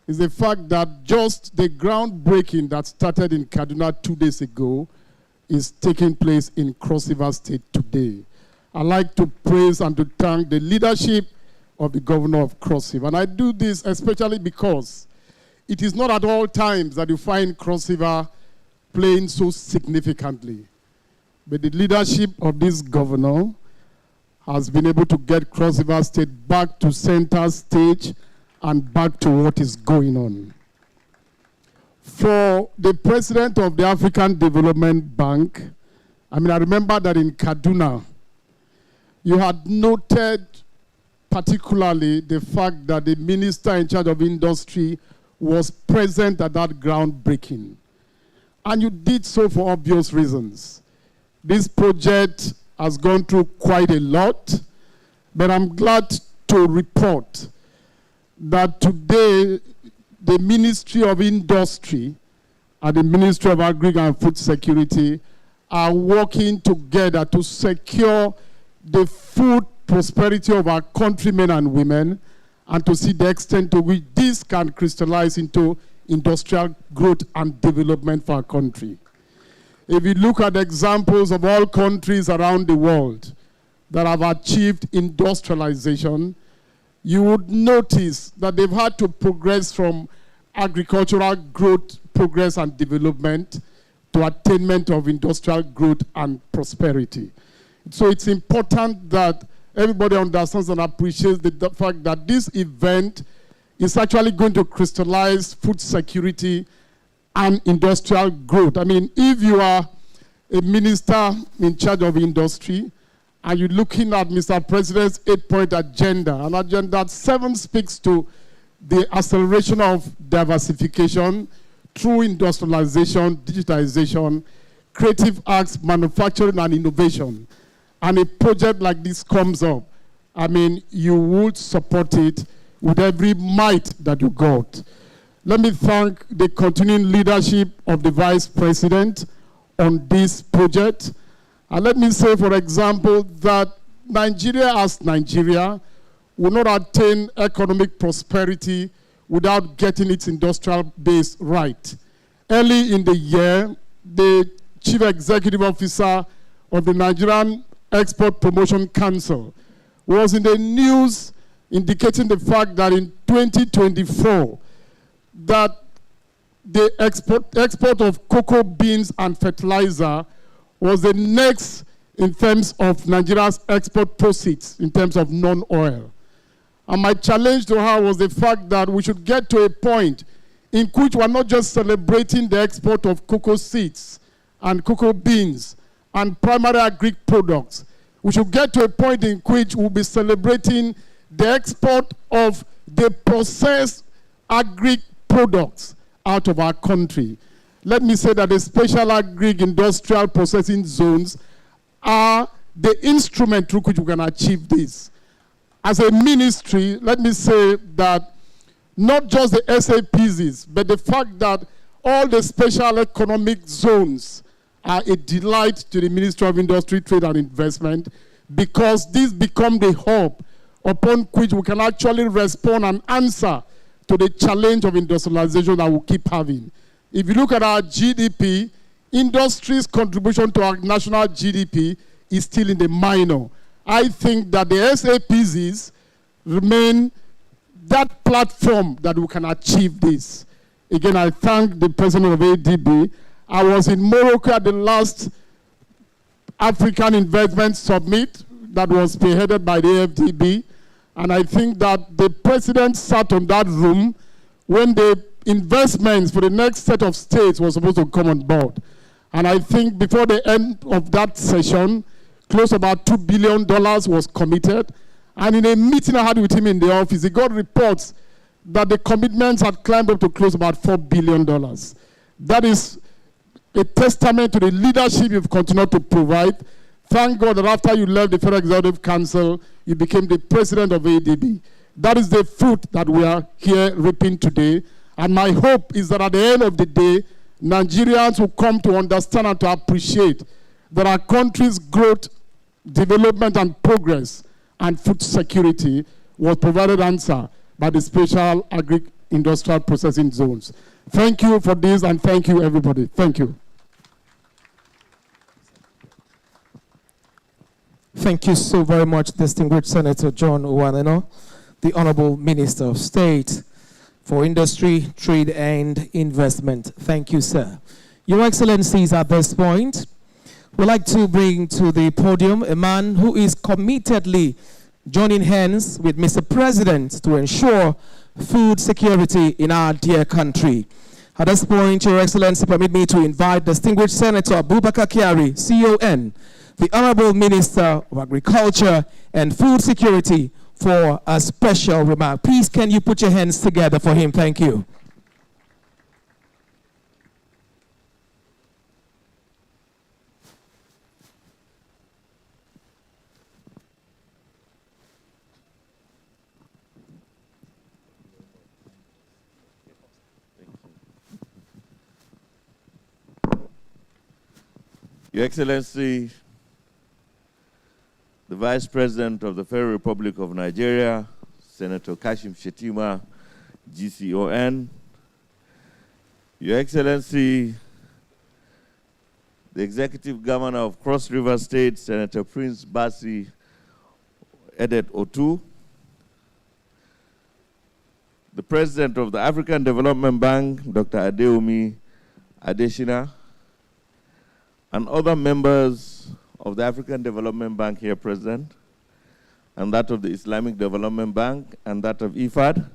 O: is the fact that just the groundbreaking that started in Kaduna 2 days ago is taking place in Cross River State today. I'd like to praise and to thank the leadership of the governor of Cross River. And I do this especially because it is not at all times that you find Cross River playing so significantly. But the leadership of this governor has been able to get Cross River State back to center stage and back to what is going on. For the president of the African Development Bank, I remember that in Kaduna, you had noted particularly the fact that the minister in charge of industry was present at that groundbreaking. And you did so for obvious reasons. This project has gone through quite a lot, but I'm glad to report that today the Ministry of Industry and the Ministry of Agri and Food Security are working together to secure the food prosperity of our countrymen and women, and to see the extent to which this can crystallize into industrial growth and development for our country. If you look at examples of all countries around the world that have achieved industrialization, you would notice that they've had to progress from agricultural growth, progress, and development to attainment of industrial growth and prosperity. So it's important that everybody understands and appreciates the fact that this event is actually going to crystallize food security and industrial growth. If you are a minister in charge of industry and you're looking at Mr. President's 8-point agenda, and Agenda 7 speaks to the acceleration of diversification through industrialization, digitization, creative arts, manufacturing, and innovation. And a project like this comes up, you would support it with every might that you got. Let me thank the continuing leadership of the Vice President on this project. And let me say, for example, that Nigeria as Nigeria will not attain economic prosperity without getting its industrial base right. Early in the year, the Chief Executive Officer of the Nigerian Export Promotion Council was in the news indicating the fact that in 2024, that the export of cocoa beans and fertilizer was the next in terms of Nigeria's export proceeds in terms of non-oil. And my challenge to her was the fact that we should get to a point in which we're not just celebrating the export of cocoa seeds and cocoa beans and primary agri products. We should get to a point in which we'll be celebrating the export of the processed agri products out of our country. Let me say that the special agri-industrial processing zones are the instrument through which we can achieve this. As a ministry, let me say that not just the SAPZs, but the fact that all the special economic zones are a delight to the Ministry of Industry, Trade and Investment, because these become the hub upon which we can actually respond and answer to the challenge of industrialization that we keep having. If you look at our GDP, industry's contribution to our national GDP is still in the minor. I think that the SAPZs remain that platform that we can achieve this. Again, I thank the president of ADB. I was in Morocco at the last African Investment Summit that was spearheaded by the AFDB. And I think that the president sat on that room when the investments for the next set of states was supposed to come on board. And I think before the end of that session, close to about $2 billion was committed. And in a meeting I had with him in the office, he got reports that the commitments had climbed up to close to about $4 billion. That is a testament to the leadership you've continued to provide. Thank God that after you left the Federal Executive Council, you became the president of ADB. That is the fruit that we are here reaping today. And my hope is that at the end of the day, Nigerians will come to understand and to appreciate that our country's growth, development, and progress and food security was provided answer by the special agri-industrial processing zones. Thank you for this, and thank you, everybody. Thank you.
A: Thank you so very much, distinguished Senator John Uwaneno, the Honorable Minister of State for Industry, Trade, and Investment. Thank you, sir. Your Excellencies, at this point, we'd like to bring to the podium a man who is committedly joining hands with Mr. President to ensure food security in our dear country. At this point, Your Excellency, permit me to invite distinguished Senator Abubakar Kyari, CON, the Honorable Minister of Agriculture and Food Security, for a special remark. Please, can you put your hands together for him? Thank you.
P: Your Excellency, the Vice President of the Federal Republic of Nigeria, Senator Kashim Shettima, GCON, Your Excellency, the Executive Governor of Cross River State, Senator Prince Basi Edet Otu, the President of the African Development Bank, Dr. Adeomi Adeshina, and other members of the African Development Bank here present, and that of the Islamic Development Bank, and that of IFAD.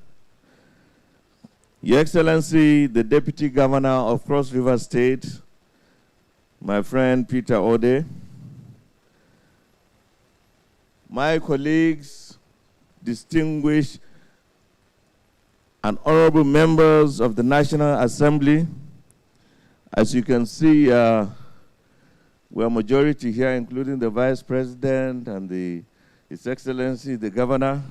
P: Your Excellency, the Deputy Governor of Cross River State, my friend Peter Ode, my colleagues, distinguished and honorable members of the National Assembly. As you can see, we're a majority here, including the Vice President and His Excellency, the Governor.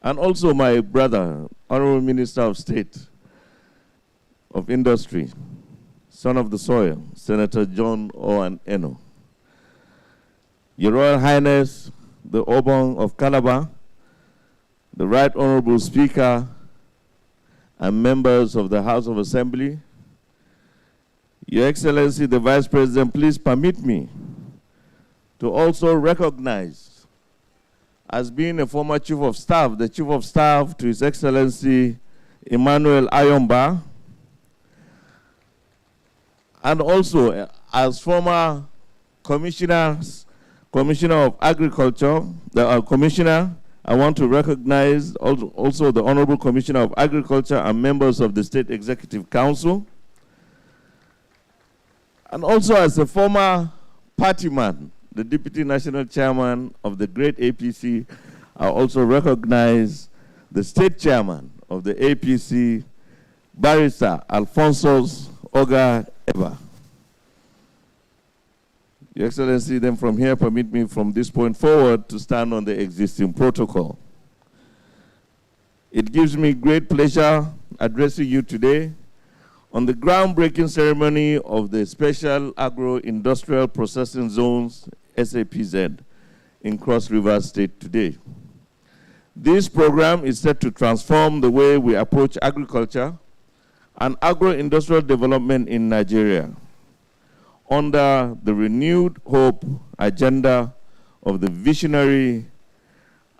P: And also my brother, Honorable Minister of State of Industry, son of the soil, Senator John Uwaneno. Your Royal Highness, the Obong of Calabar, the Right Honorable Speaker, and members of the House of Assembly. Your Excellency, the Vice President, please permit me to also recognize, as being a former Chief of Staff, the Chief of Staff to His Excellency Emmanuel Ayomba, and also as former Commissioner of Agriculture, the Commissioner, I want to recognize also the Honorable Commissioner of Agriculture and members of the State Executive Council. And also as a former party man, the Deputy National Chairman of the great APC, I also recognize the State Chairman of the APC, Barrister Alphonsus Oga Eba. Your Excellency, then from here, permit me from this point forward to stand on the existing protocol. It gives me great pleasure addressing you today on the groundbreaking ceremony of the Special Agro-Industrial Processing Zones, SAPZ, in Cross River State today. This program is set to transform the way we approach agriculture and agro-industrial development in Nigeria, under the renewed hope agenda of the visionary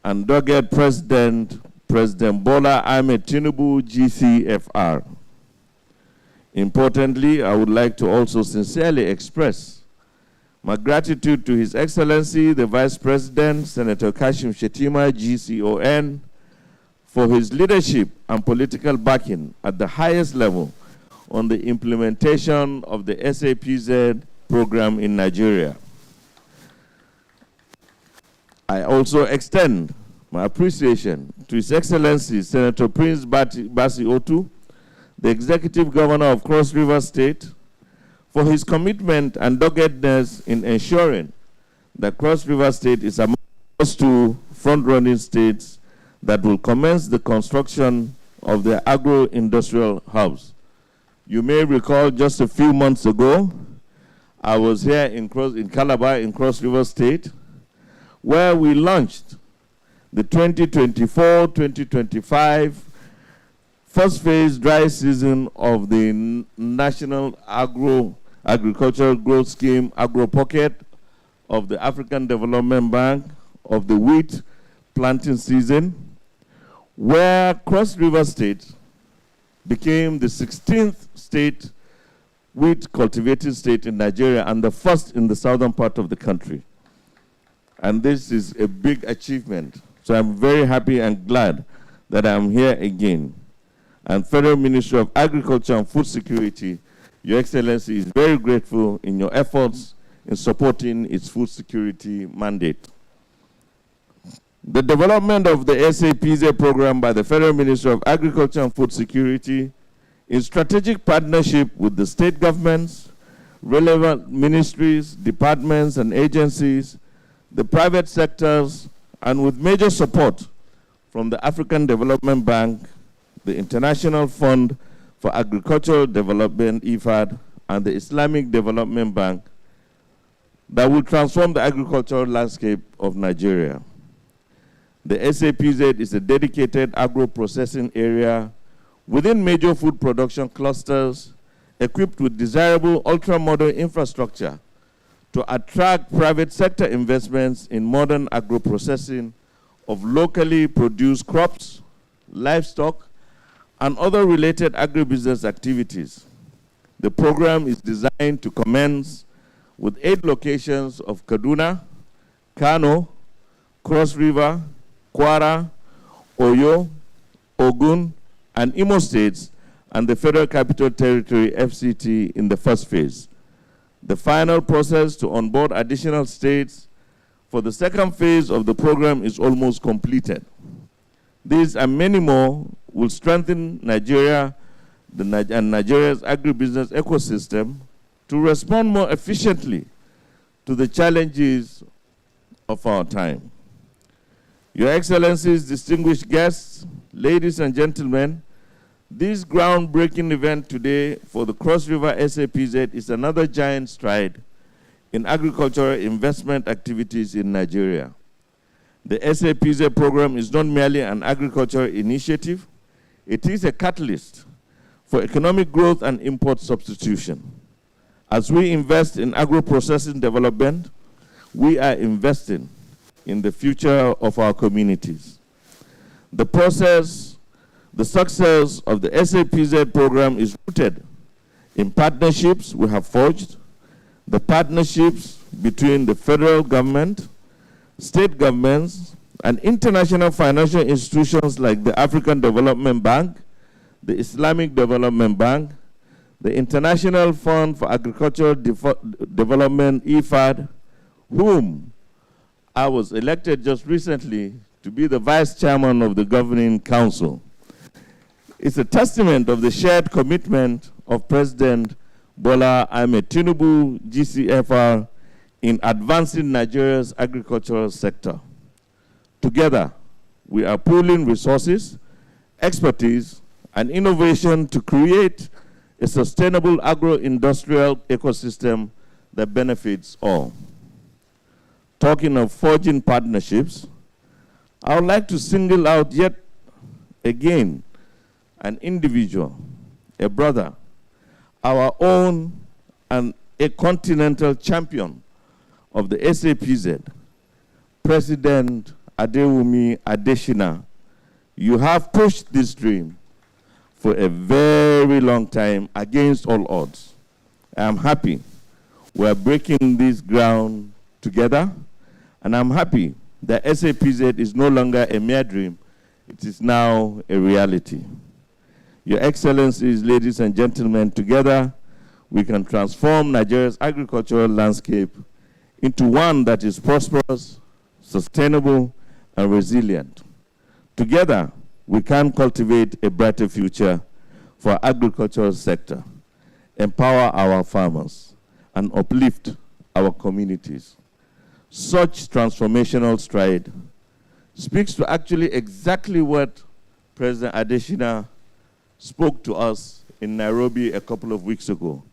P: and dogged President Bola Ahmed Tinubu, GCFR. Importantly, I would like to also sincerely express my gratitude to His Excellency, the Vice President, Senator Kashim Shettima, GCON, for his leadership and political backing at the highest level on the implementation of the SAPZ program in Nigeria. I also extend my appreciation to His Excellency Senator Prince Basi Otu, the Executive Governor of Cross River State, for his commitment and doggedness in ensuring that Cross River State is among those two front-running states that will commence the construction of the agro-industrial hubs. You may recall just a few months ago, I was here in Calabar, in Cross River State, where we launched the 2024-2025 first phase dry season of the National Agricultural Growth Scheme, Agro Pocket of the African Development Bank of the wheat planting season, where Cross River State became the 16th state wheat cultivating state in Nigeria and the first in the southern part of the country. And this is a big achievement. So I'm very happy and glad that I'm here again. And Federal Ministry of Agriculture and Food Security, Your Excellency, is very grateful in your efforts in supporting its food security mandate. The development of the SAPZ program by the Federal Ministry of Agriculture and Food Security in strategic partnership with the state governments, relevant ministries, departments, and agencies, the private sectors, and with major support from the African Development Bank, the International Fund for Agricultural Development, IFAD, and the Islamic Development Bank, that will transform the agricultural landscape of Nigeria. The SAPZ is a dedicated agro-processing area within major food production clusters, equipped with desirable ultra-modern infrastructure to attract private sector investments in modern agro-processing of locally produced crops, livestock, and other related agribusiness activities. The program is designed to commence with 8 locations of Kaduna, Kano, Cross River, Kwara, Oyo, Ogun, and Imo states, and the Federal Capital Territory, FCT, in the first phase. The final process to onboard additional states for the second phase of the program is almost completed. These and many more will strengthen Nigeria and Nigeria's agribusiness ecosystem to respond more efficiently to the challenges of our time. Your Excellencies, distinguished guests, ladies and gentlemen, this groundbreaking event today for the Cross River SAPZ is another giant stride in agricultural investment activities in Nigeria. The SAPZ program is not merely an agricultural initiative, it is a catalyst for economic growth and import substitution. As we invest in agro-processing development, we are investing in the future of our communities. The success of the SAPZ program is rooted in partnerships we have forged, the partnerships between the federal government, state governments, and international financial institutions like the African Development Bank, the Islamic Development Bank, the International Fund for Agricultural Development, IFAD, whom I was elected just recently to be the vice chairman of the governing council. It's a testament of the shared commitment of President Bola Ahmed Tinubu, GCFR, in advancing Nigeria's agricultural sector. Together, we are pooling resources, expertise, and innovation to create a sustainable agro-industrial ecosystem that benefits all. Talking of forging partnerships, I would like to single out yet again an individual, a brother, our own and a continental champion of the SAPZ, President Adewumi Adesina. You have pushed this dream for a very long time against all odds. I am happy we're breaking this ground together, and I'm happy that SAPZ is no longer a mere dream, it is now a reality. Your Excellencies, ladies and gentlemen, together we can transform Nigeria's agricultural landscape into one that is prosperous, sustainable, and resilient. Together, we can cultivate a brighter future for our agricultural sector, empower our farmers, and uplift our communities. Such transformational stride speaks to actually exactly what President Adesina spoke to us in Nairobi a couple of weeks ago.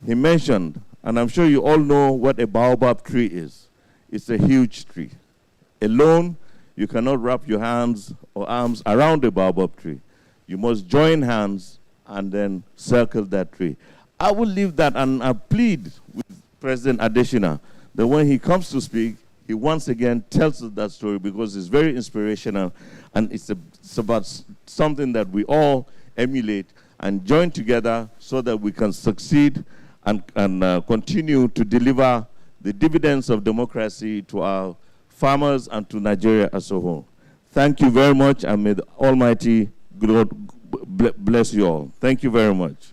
P: He mentioned, and I'm sure you all know what a baobab tree is. It's a huge tree. Alone, you cannot wrap your hands or arms around a baobab tree. You must join hands and then circle that tree. I will leave that, and I plead with President Adesina that when he comes to speak, he once again tells us that story because it's very inspirational, and it's about something that we all emulate and join together so that we can succeed and continue to deliver the dividends of democracy to our farmers and to Nigeria as a whole. Thank you very much, and may the Almighty God bless you all. Thank you very much.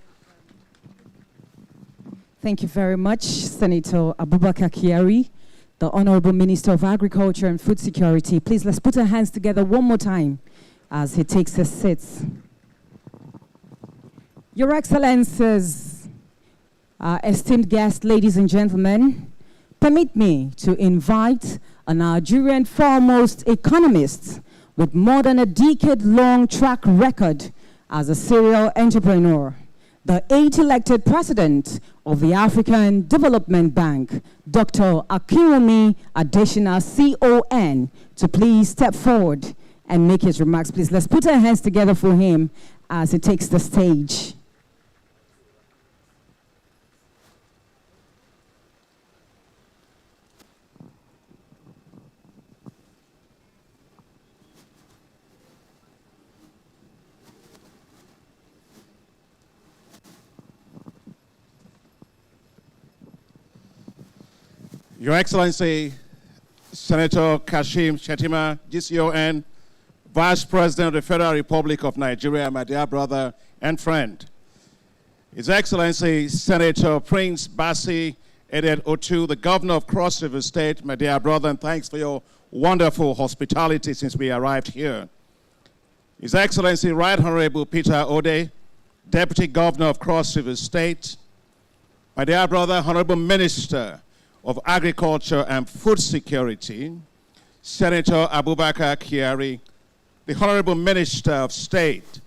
E: Thank you very much, Senator Abubakar Kyari, the Honorable Minister of Agriculture and Food Security. Please, let's put our hands together one more time as he takes his seat. Your Excellencies, esteemed guests, ladies and gentlemen, permit me to invite a Nigerian foremost economist with more than a decade-long track record as a serial entrepreneur, the 8th elected president of the African Development Bank, Dr. Akinwumi Adesina, CON, to please step forward and make his remarks. Please, let's put our hands together for him as he takes the stage.
Q: Your Excellency, Senator Kashim Shettima, GCON, Vice President of the Federal Republic of Nigeria, my dear brother and friend. His Excellency, Senator Prince Basi Edet Otu, the Governor of Cross River State, my dear brother, and thanks for your wonderful hospitality since we arrived here. His Excellency, Right Honorable Peter Ode, Deputy Governor of Cross River State, my dear brother, Honorable Minister of Agriculture and Food Security, Senator Abubakar Kyari, the Honorable Minister of State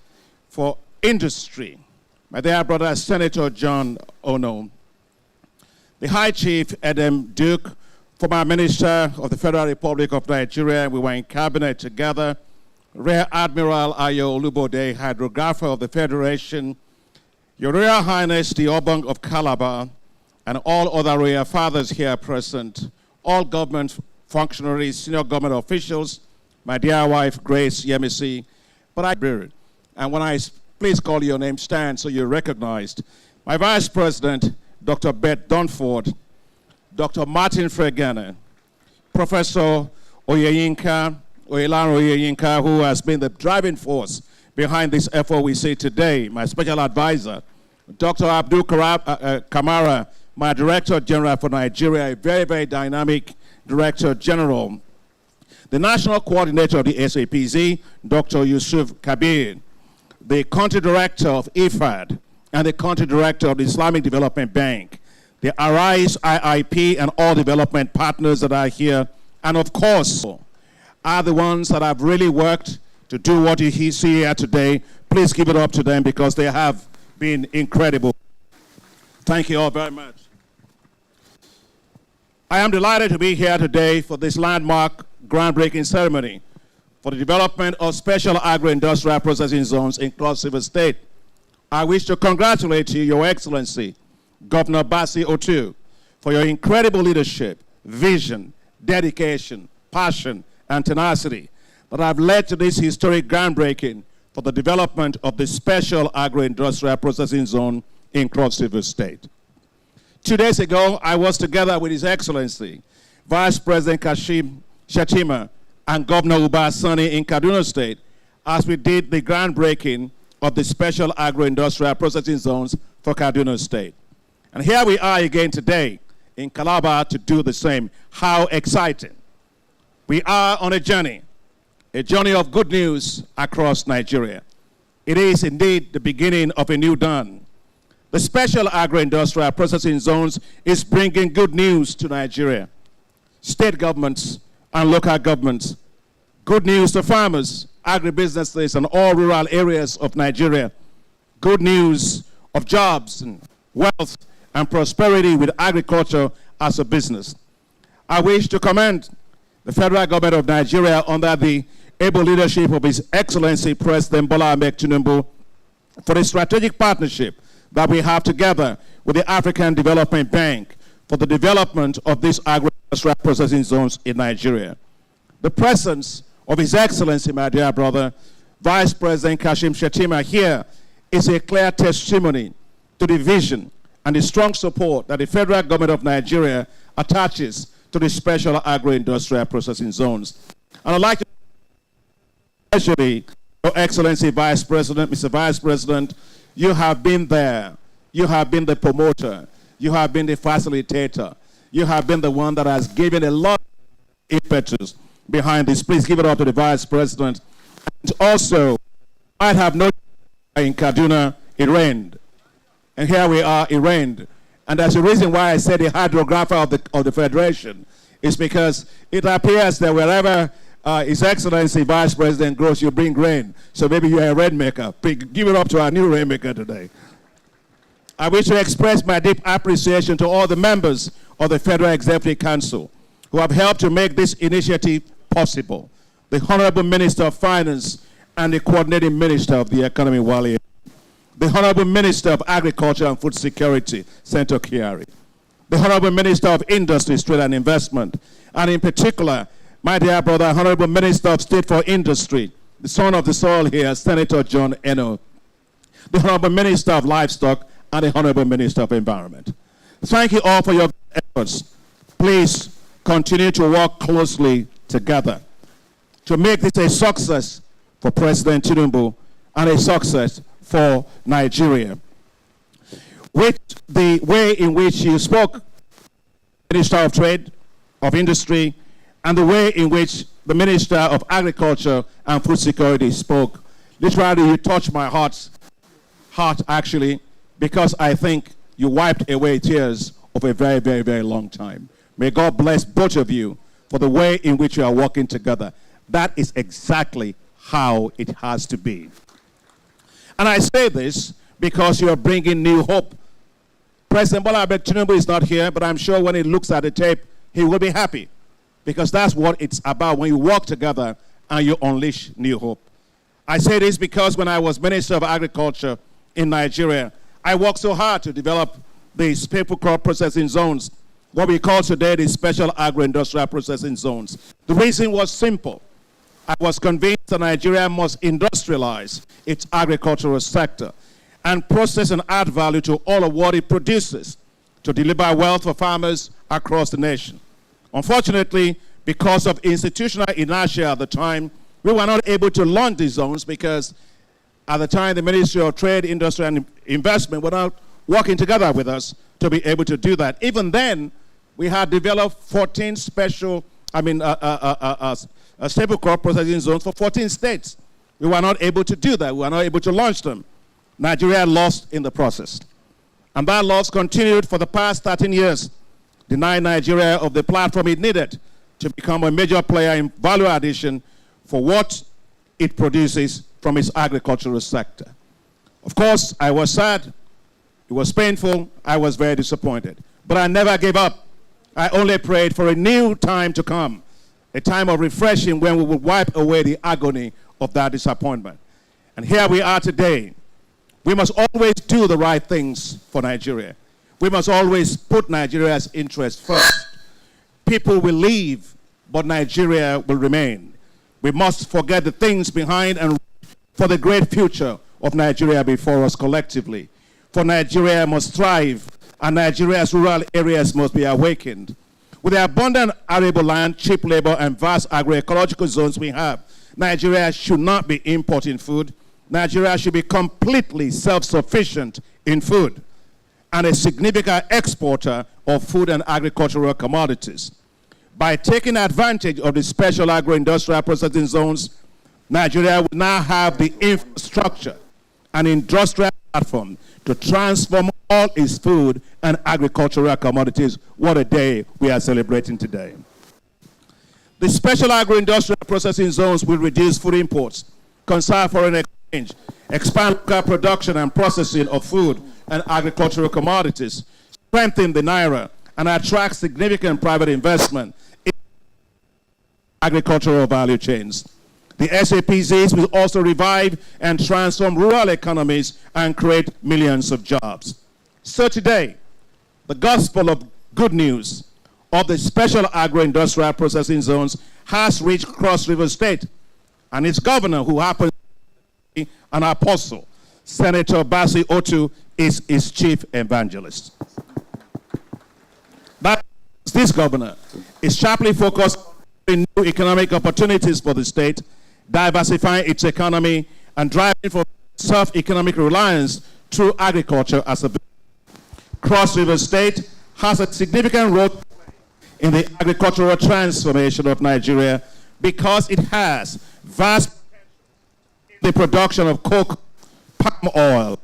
Q: for Industry, my dear brother, Senator John Ono, the High Chief Edem Duke, former Minister of the Federal Republic of Nigeria. We were in cabinet together. Rear Admiral Ayo Olubode, Hydrographer of the Federation, Your Royal Highness, the Obong of Calabar, and all other royal fathers here present, all government functionaries, senior government officials, my dear wife, Grace Yemisi, and when I please call your name, stand so you're recognized. My Vice President, Dr. Beth Dunford, Dr. Martin Fregana, Professor Oyeyinka, who has been the driving force behind this effort we see today, my special advisor, Dr. Abdul Kamara, my Director General for Nigeria, a very, very dynamic Director General. The National Coordinator of the SAPZ, Dr. Yusuf Kabir, the Country Director of IFAD, and the Country Director of the Islamic Development Bank, the ARISE, IIP, and all development partners that are here, and of course, are the ones that have really worked to do what you see here today. Please give it up to them because they have been incredible. Thank you all very much. I am delighted to be here today for this landmark groundbreaking ceremony for the development of special agro-industrial processing zones in Cross River State. I wish to congratulate you, Your Excellency, Governor Basi Otu, for your incredible leadership, vision, dedication, passion, and tenacity that have led to this historic groundbreaking for the development of the special agro-industrial processing zone in Cross River State. 2 days ago, I was together with His Excellency, Vice President Kashim Shettima, and Governor Uba Sani in Kaduna State as we did the groundbreaking of the special agro-industrial processing zones for Kaduna State. And here we are again today in Calabar to do the same. How exciting. We are on a journey of good news across Nigeria. It is indeed the beginning of a new dawn. The special agro-industrial processing zones is bringing good news to Nigeria. State governments and local governments Good news to farmers, agribusinesses, and all rural areas of Nigeria. Good news of jobs and wealth and prosperity with agriculture as a business. I wish to commend the federal government of Nigeria under the able leadership of His Excellency President Bola Ahmed Tinubu for the strategic partnership that we have together with the African Development Bank for the development of these agro-industrial processing zones in Nigeria. The presence of His Excellency, my dear brother, Vice President Kashim Shettima here is a clear testimony to the vision and the strong support that the federal government of Nigeria attaches to the special agro-industrial processing zones. And I'd like to especially Your Excellency Vice President, Mr. Vice President, you have been there. You have been the promoter. You have been the facilitator. You have been the one that has given a lot of impetus behind this. Please give it up to the Vice President. And also, I have noticed in Kaduna, it rained. And here we are, it rained. And that's the reason why I said the hydrographer of the Federation is because it appears that wherever His Excellency Vice President grows, you bring rain. So maybe you're a rainmaker. Give it up to our new rainmaker today. I wish to express my deep appreciation to all the members of the Federal Executive Council who have helped to make this initiative possible. The Honorable Minister of Finance and the Coordinating Minister of the Economy, Wale. The Honorable Minister of Agriculture and Food Security, Senator Kiari. The Honorable Minister of Industry, Trade and Investment. And in particular, my dear brother, Honorable Minister of State for Industry, the son of the soil here, Senator John Eno. The Honorable Minister of Livestock and the Honorable Minister of Environment. Thank you all for your efforts. Please continue to work closely together to make this a success for President Tinubu and a success for Nigeria. With the way in which you spoke, Minister of Trade, of Industry, and the way in which the Minister of Agriculture and Food Security spoke, literally you touched my heart actually, because I think you wiped away tears of a very, very, very long time. May God bless both of you for the way in which you are working together. That is exactly how it has to be. And I say this because you are bringing new hope. President Bola Ahmed Tinubu is not here, but I'm sure when he looks at the tape, he will be happy, because that's what it's about when you work together and you unleash new hope. I say this because when I was Minister of Agriculture in Nigeria, I worked so hard to develop the staple crop processing zones, what we call today the special agro-industrial processing zones. The reason was simple. I was convinced that Nigeria must industrialize its agricultural sector and process and add value to all of what it produces to deliver wealth for farmers across the nation. Unfortunately, because of institutional inertia at the time, we were not able to launch these zones because at the time the Ministry of Trade, Industry and Investment were not working together with us to be able to do that. Even then, we had developed 14 staple crop processing zones for 14 states. We were not able to do that. We were not able to launch them. Nigeria lost in the process. And that loss continued for the past 13 years, denying Nigeria of the platform it needed to become a major player in value addition for what it produces from its agricultural sector. Of course, I was sad. It was painful. I was very disappointed. But I never gave up. I only prayed for a new time to come, a time of refreshing when we would wipe away the agony of that disappointment. And here we are today. We must always do the right things for Nigeria. We must always put Nigeria's interests first. People will leave, but Nigeria will remain. We must forget the things behind and for the great future of Nigeria before us collectively. For Nigeria must thrive, and Nigeria's rural areas must be awakened. With the abundant arable land, cheap labor, and vast agroecological zones we have, Nigeria should not be importing food. Nigeria should be completely self-sufficient in food and a significant exporter of food and agricultural commodities. By taking advantage of the special agro-industrial processing zones, Nigeria will now have the infrastructure and industrial platform to transform all its food and agricultural commodities. What a day we are celebrating today. The special agro-industrial processing zones will reduce food imports, conserve foreign exchange, expand local production and processing of food and agricultural commodities, strengthen the Naira, and attract significant private investment in agricultural value chains. The SAPZs will also revive and transform rural economies and create millions of jobs. So today, the gospel of good news of the special agro-industrial processing zones has reached Cross River State, and its governor, who happens to be an apostle, Senator Basi Otu, is its chief evangelist. This governor is sharply focused on new economic opportunities for the state, diversifying its economy and driving for self-economic reliance through agriculture as a business. Cross River State has a significant role in the agricultural transformation of Nigeria because it has vast potential in the production of cocoa, palm oil,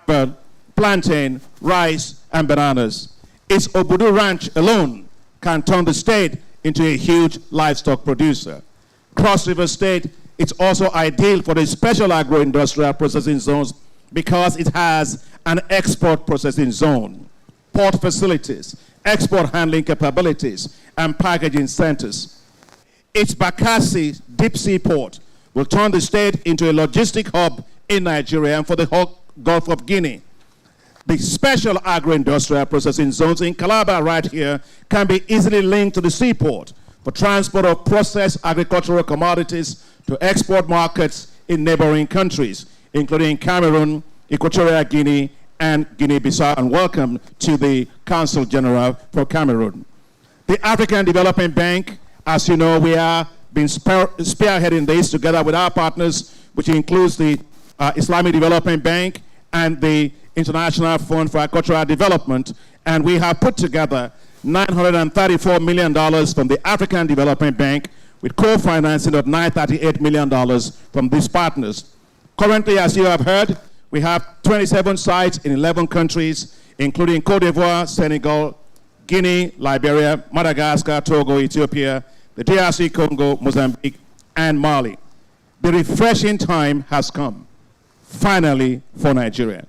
Q: cassava, plantain, rice, and bananas. Its Obudu Ranch alone can turn the state into a huge livestock producer. Cross River State is also ideal for the special agro-industrial processing zones because it has an export processing zone, port facilities, export handling capabilities, and packaging centers. Its Bakassi deep sea port will turn the state into a logistic hub in Nigeria and for the whole Gulf of Guinea. The special agro-industrial processing zones in Calabar right here can be easily linked to the seaport for transport of processed agricultural commodities to export markets in neighboring countries, including Cameroon, Equatorial Guinea, and Guinea-Bissau, and welcome to the Council General for Cameroon. The African Development Bank, as you know, we have been spearheading this together with our partners, which includes the Islamic Development Bank and the International Fund for Agricultural Development, and we have put together $934 million from the African Development Bank with co-financing of $938 million from these partners. Currently, as you have heard, we have 27 sites in 11 countries, including Cote d'Ivoire, Senegal, Guinea, Liberia, Madagascar, Togo, Ethiopia, the DRC Congo, Mozambique, and Mali. The refreshing time has come, finally, for Nigeria.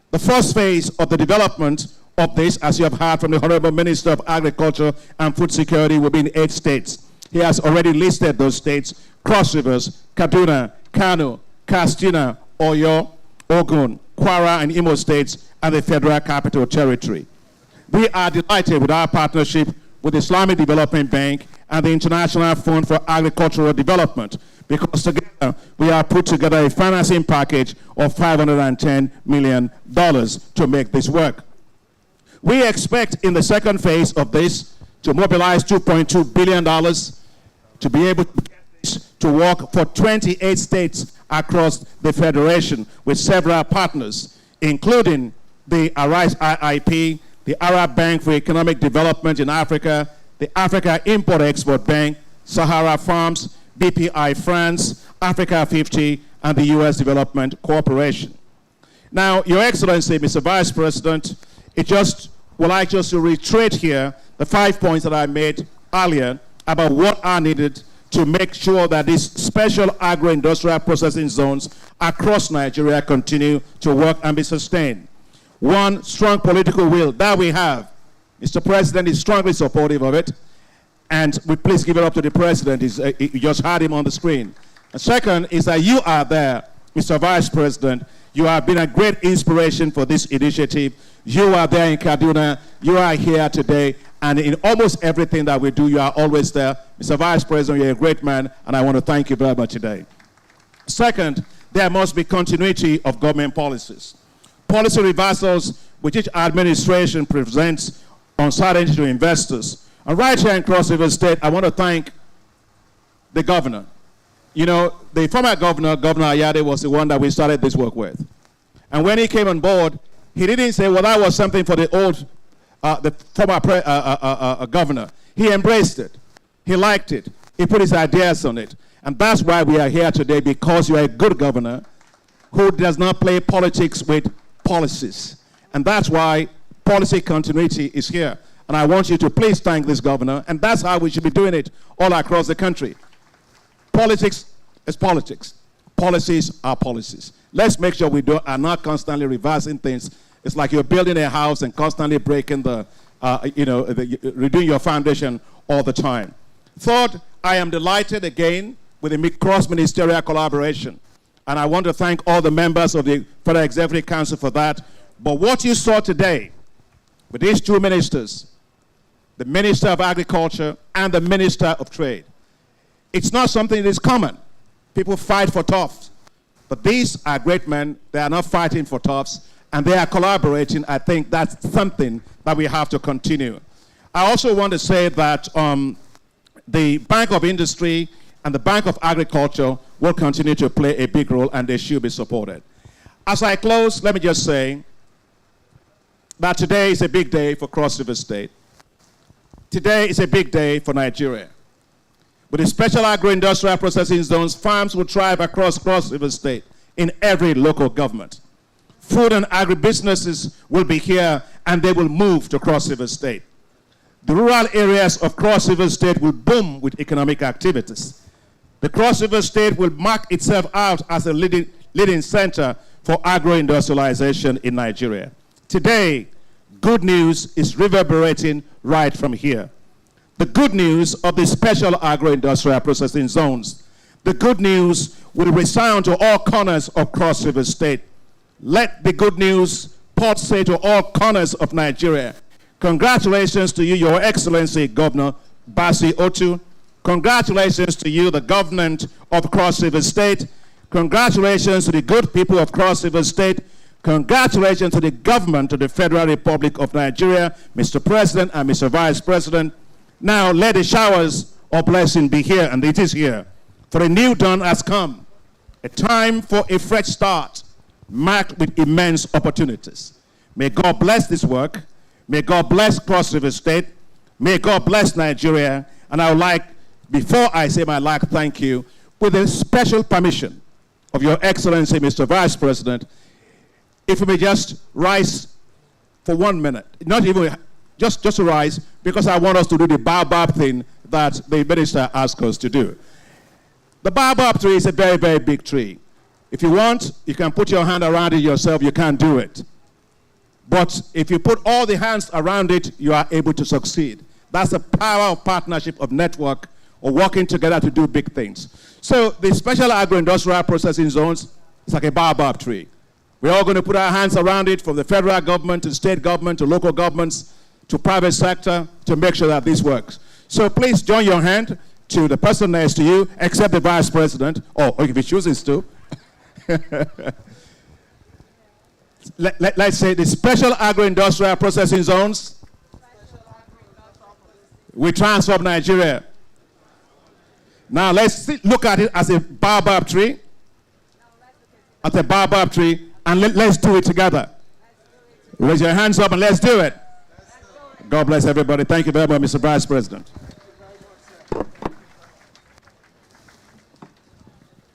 Q: The first phase of the development of this, as you have heard from the Honorable Minister of Agriculture and Food Security, will be in 8 states. He has already listed those states: Cross Rivers, Kaduna, Kano, Katsina, Oyo, Ogun, Kwara, and Imo states, and the Federal Capital Territory. We are delighted with our partnership with the Islamic Development Bank and the International Fund for Agricultural Development, because together we have put together a financing package of $510 million to make this work. We expect in the second phase of this to mobilize $2.2 billion to be able to get this to work for 28 states across the Federation with several partners, including the Arise IIP, the Arab Bank for Economic Development in Africa, the Africa Import-Export Bank, Sahara Farms, BPI France, Africa 50, and the U.S. Development Corporation. Now, Your Excellency, Mr. Vice President, would like just to reiterate here the 5 points that I made earlier about what are needed to make sure that these special agro-industrial processing zones across Nigeria continue to work and be sustained. One, strong political will that we have. Mr. President is strongly supportive of it, and we please give it up to the President. You just heard him on the screen. The second is that you are there, Mr. Vice President. You have been a great inspiration for this initiative. You are there in Kaduna. You are here today. And in almost everything that we do, you are always there. Mr. Vice President, you're a great man, and I want to thank you very much today. Second, there must be continuity of government policies. Policy reversals which each administration presents uncertainty to investors. And right here in Cross River State, I want to thank the governor. You know, the former governor, Governor Ayade, was the one that we started this work with. And when he came on board, he didn't say, well, that was something for the former governor. He embraced it. He liked it. He put his ideas on it. And that's why we are here today, because you are a good governor who does not play politics with policies. And that's why policy continuity is here. And I want you to please thank this governor. And that's how we should be doing it all across the country. Politics is politics. Policies are policies. Let's make sure we are not constantly reversing things. It's like you're building a house and constantly breaking redoing your foundation all the time. Third, I am delighted again with the cross-ministerial collaboration. And I want to thank all the members of the Federal Executive Council for that. But what you saw today with these two ministers, the Minister of Agriculture and the Minister of Trade, it's not something that is common. People fight for turfs. But these are great men. They are not fighting for turfs, and they are collaborating. I think that's something that we have to continue. I also want to say that the Bank of Industry and the Bank of Agriculture will continue to play a big role, and they should be supported. As I close, let me just say that today is a big day for Cross River State. Today is a big day for Nigeria. With the special agro-industrial processing zones, farms will thrive across Cross River State in every local government. Food and agribusinesses will be here, and they will move to Cross River State. The rural areas of Cross River State will boom with economic activities. The Cross River State will mark itself out as a leading center for agro-industrialization in Nigeria. Today, good news is reverberating right from here. The good news of the special agro-industrial processing zones. The good news will resound to all corners of Cross River State. Let the good news say to all corners of Nigeria. Congratulations to you, Your Excellency, Governor Basi Otu. Congratulations to you, the government of Cross River State. Congratulations to the good people of Cross River State. Congratulations to the government of the Federal Republic of Nigeria, Mr. President and Mr. Vice President. Now let the showers of blessing be here, and it is here. For a new dawn has come, a time for a fresh start, marked with immense opportunities. May God bless this work. May God bless Cross River State. May God bless Nigeria. And I would like, before I say my last thank you, with the special permission of Your Excellency, Mr. Vice President, if we may just rise for 1 minute, not even just to rise, because I want us to do the baobab thing that the minister asked us to do. The baobab tree is a very, very big tree. If you want, you can put your hand around it yourself. You can't do it. But if you put all the hands around it, you are able to succeed. That's the power of partnership, of network, or working together to do big things. So the special agro-industrial processing zones is like a baobab tree. We're all going to put our hands around it, from the federal government to state government to local governments to private sector, to make sure that this works. So please join your hand to the person next to you, except the Vice President, or if he chooses to. Let's say the special agro-industrial processing zones. We transform Nigeria. Now let's look at it as a baobab tree. As a baobab tree, and let's do it together. Raise your hands up and let's do it. God bless everybody. Thank you very much, Mr. Vice President.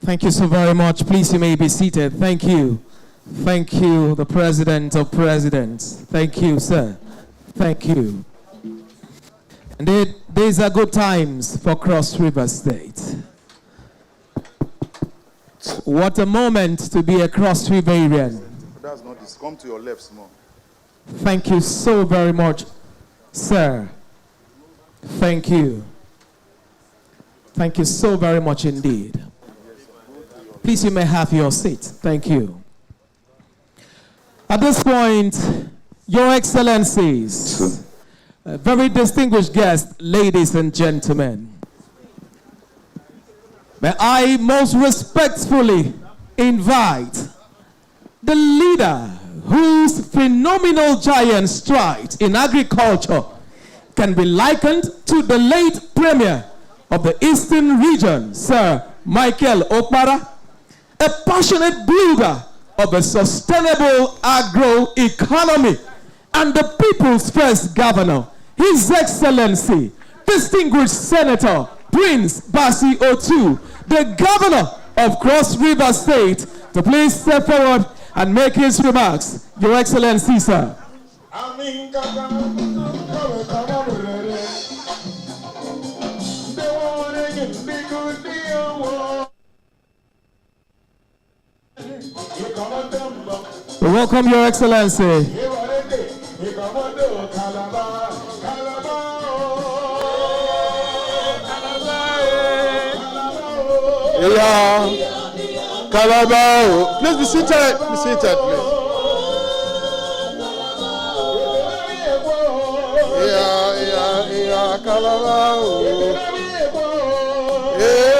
A: Thank you so very much. Please, you may be seated. Thank you. Thank you, the President of Presidents. Thank you, sir. Thank you. Indeed, these are good times for Cross River State. What a moment to be a Cross Riverian.
R: That's not this. Come to your left small.
A: Thank you so very much, sir. Thank you. Thank you so very much indeed. Please, you may have your seat. Thank you. At this point, Your Excellencies, very distinguished guests, ladies and gentlemen, may I most respectfully invite the leader whose phenomenal giant stride in agriculture can be likened to the late Premier of the Eastern Region, Sir Michael Okpara, a passionate builder of a sustainable agro-economy, and the people's first governor, His Excellency, distinguished Senator Prince Basi Otu, the governor of Cross River State, to please step forward and make his remarks. Your Excellency, sir. We welcome Your Excellency.
S: Yeah, Calabar. Please be seated. Be seated, please. Yeah, Calabar. Yeah.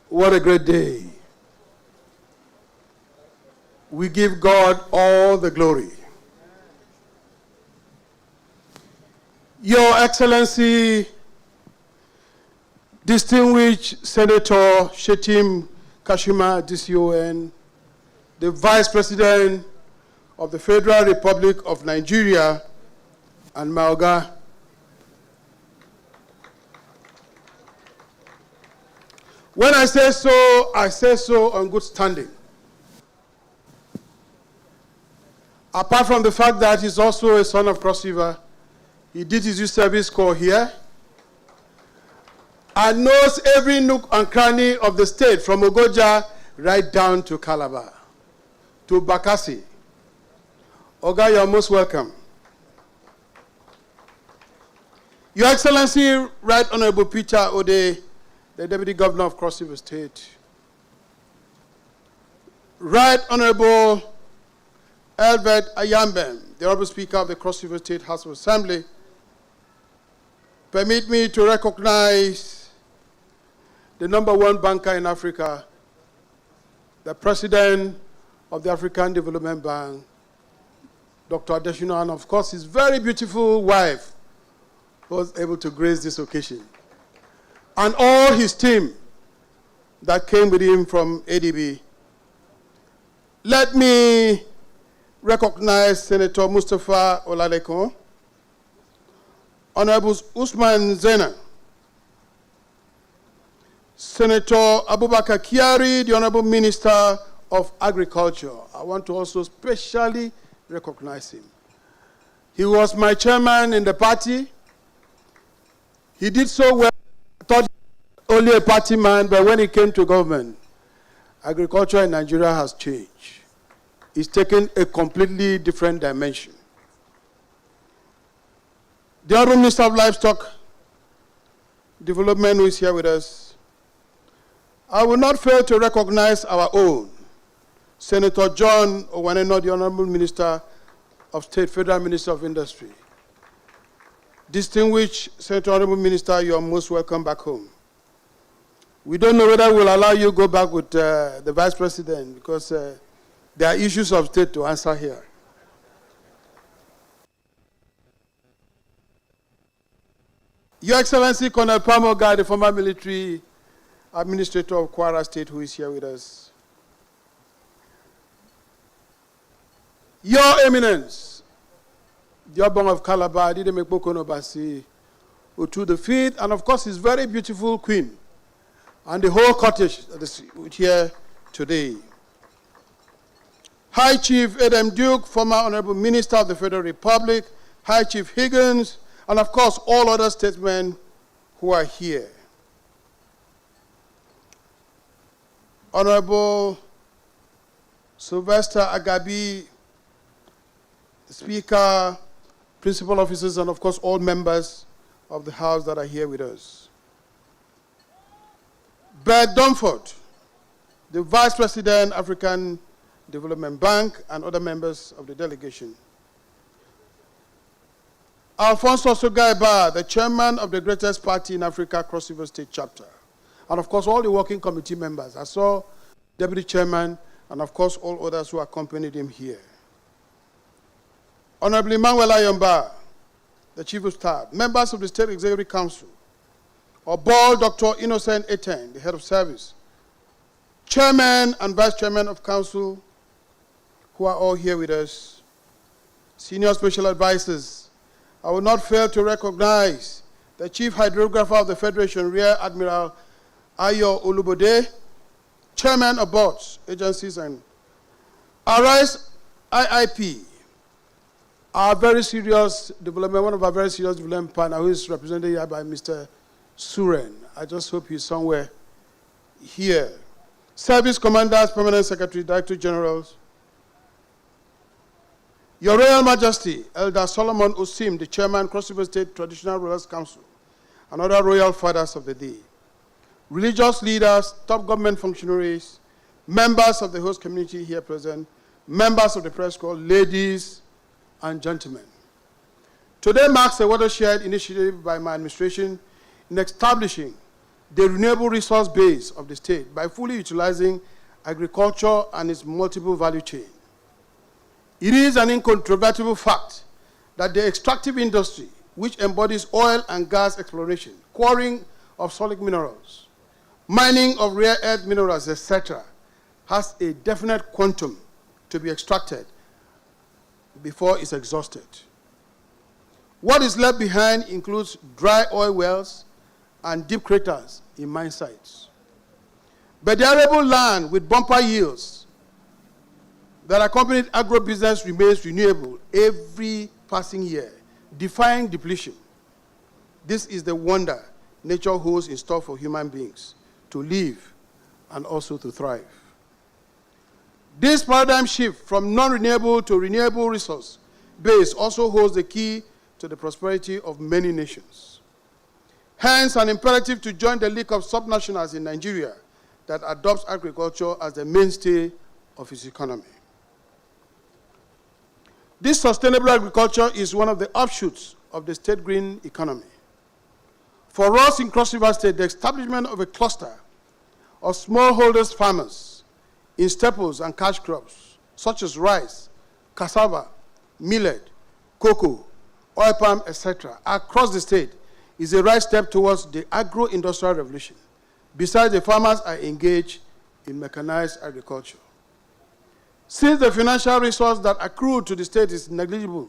S: What a great day. We give God all the glory. Your Excellency, distinguished Senator Shetim Kashima, DCON, the Vice President of the Federal Republic of Nigeria, and Maoga. When I say so on good standing. Apart from the fact that he's also a son of Cross River, he did his youth service corps here and knows every nook and cranny of the state from Ogoja right down to Calabar, to Bakassi. Oga, you're most welcome. Your Excellency, Right Honorable Peter Ode, the Deputy Governor of Cross River State. Right Honorable Albert Ayambem, the Honorable Speaker of the Cross River State House of Assembly. Permit me to recognize the #1 banker in Africa, the President of the African Development Bank, Dr. Adesina, and of course his very beautiful wife, who was able to grace this occasion, and all his team that came with him from ADB. Let me recognize Senator Mustafa Oladekun, Honorable Usman Zena, Senator Abubakar Kiari, the Honorable Minister of Agriculture. I want to also specially recognize him. He was my chairman in the party. He did so well. I thought he was only a party man, but when he came to government, agriculture in Nigeria has changed. It's taken a completely different dimension. The Honorable Minister of Livestock Development, who is here with us, I will not fail to recognize our own Senator John Owaneno, the Honorable Minister of State, Federal Minister of Industry. Distinguished Senator, Honorable Minister, you are most welcome back home. We don't know whether we'll allow you to go back with the Vice President because there are issues of state to answer here. Your Excellency, Colonel Pamoga, the former military administrator of Kwara State, who is here with us. Your Eminence, the Obong of Calabar, Didemekboko Nobasi, Utu the Fifth, and of course his very beautiful queen, and the whole cottage that is here today. High Chief Adam Duke, former Honorable Minister of the Federal Republic, High Chief Higgins, and of course all other statesmen who are here. Honorable Sylvester Agabi, the Speaker, principal officers, and of course all members of the House that are here with us. Bert Dunford, the Vice President, African Development Bank, and other members of the delegation. Alfonso Sogaiba, the Chairman of the greatest party in Africa, Cross River State Chapter. And of course, all the working committee members. I saw Deputy Chairman, and of course, all others who accompanied him here. Honorable Emmanuel Ayomba, the Chief of Staff, members of the State Executive Council, Obol Dr. Innocent Eten, the Head of Service, Chairman and Vice Chairman of Council, who are all here with us, Senior Special Advisors. I will not fail to recognize the Chief Hydrographer of the Federation, Rear Admiral Ayo Olubode, Chairman of boards, agencies, and Arise IIP, Our very serious development, one of our very serious development partners, who is represented here by Mr. Suren. I just hope he's somewhere here. Service Commanders, Permanent Secretary, Director Generals. Your Royal Majesty, Elder Solomon Osim, the Chairman, Cross River State Traditional Rulers Council, and other royal fathers of the day. Religious leaders, top government functionaries, members of the host community here present, members of the press corps, ladies and gentlemen. Today marks a watershed initiative by my administration in establishing the renewable resource base of the state by fully utilizing agriculture and its multiple value chain. It is an incontrovertible fact that the extractive industry, which embodies oil and gas exploration, quarrying of solid minerals, mining of rare earth minerals, etc., has a definite quantum to be extracted before it's exhausted. What is left behind includes dry oil wells and deep craters in mine sites. But the arable land with bumper yields that accompanied agro-business remains renewable every passing year, defying depletion. This is the wonder nature holds in store for human beings to live and also to thrive. This paradigm shift from non-renewable to renewable resource base also holds the key to the prosperity of many nations. Hence, an imperative to join the League of Subnationals in Nigeria that adopts agriculture as the mainstay of its economy. This sustainable agriculture is one of the offshoots of the state green economy. For us in Cross River State, the establishment of a cluster of smallholders farmers in staples and cash crops, such as rice, cassava, millet, cocoa, oil palm, etc., across the state is a right step towards the agro-industrial revolution. Besides, the farmers are engaged in mechanized agriculture. Since the financial resource that accrued to the state is negligible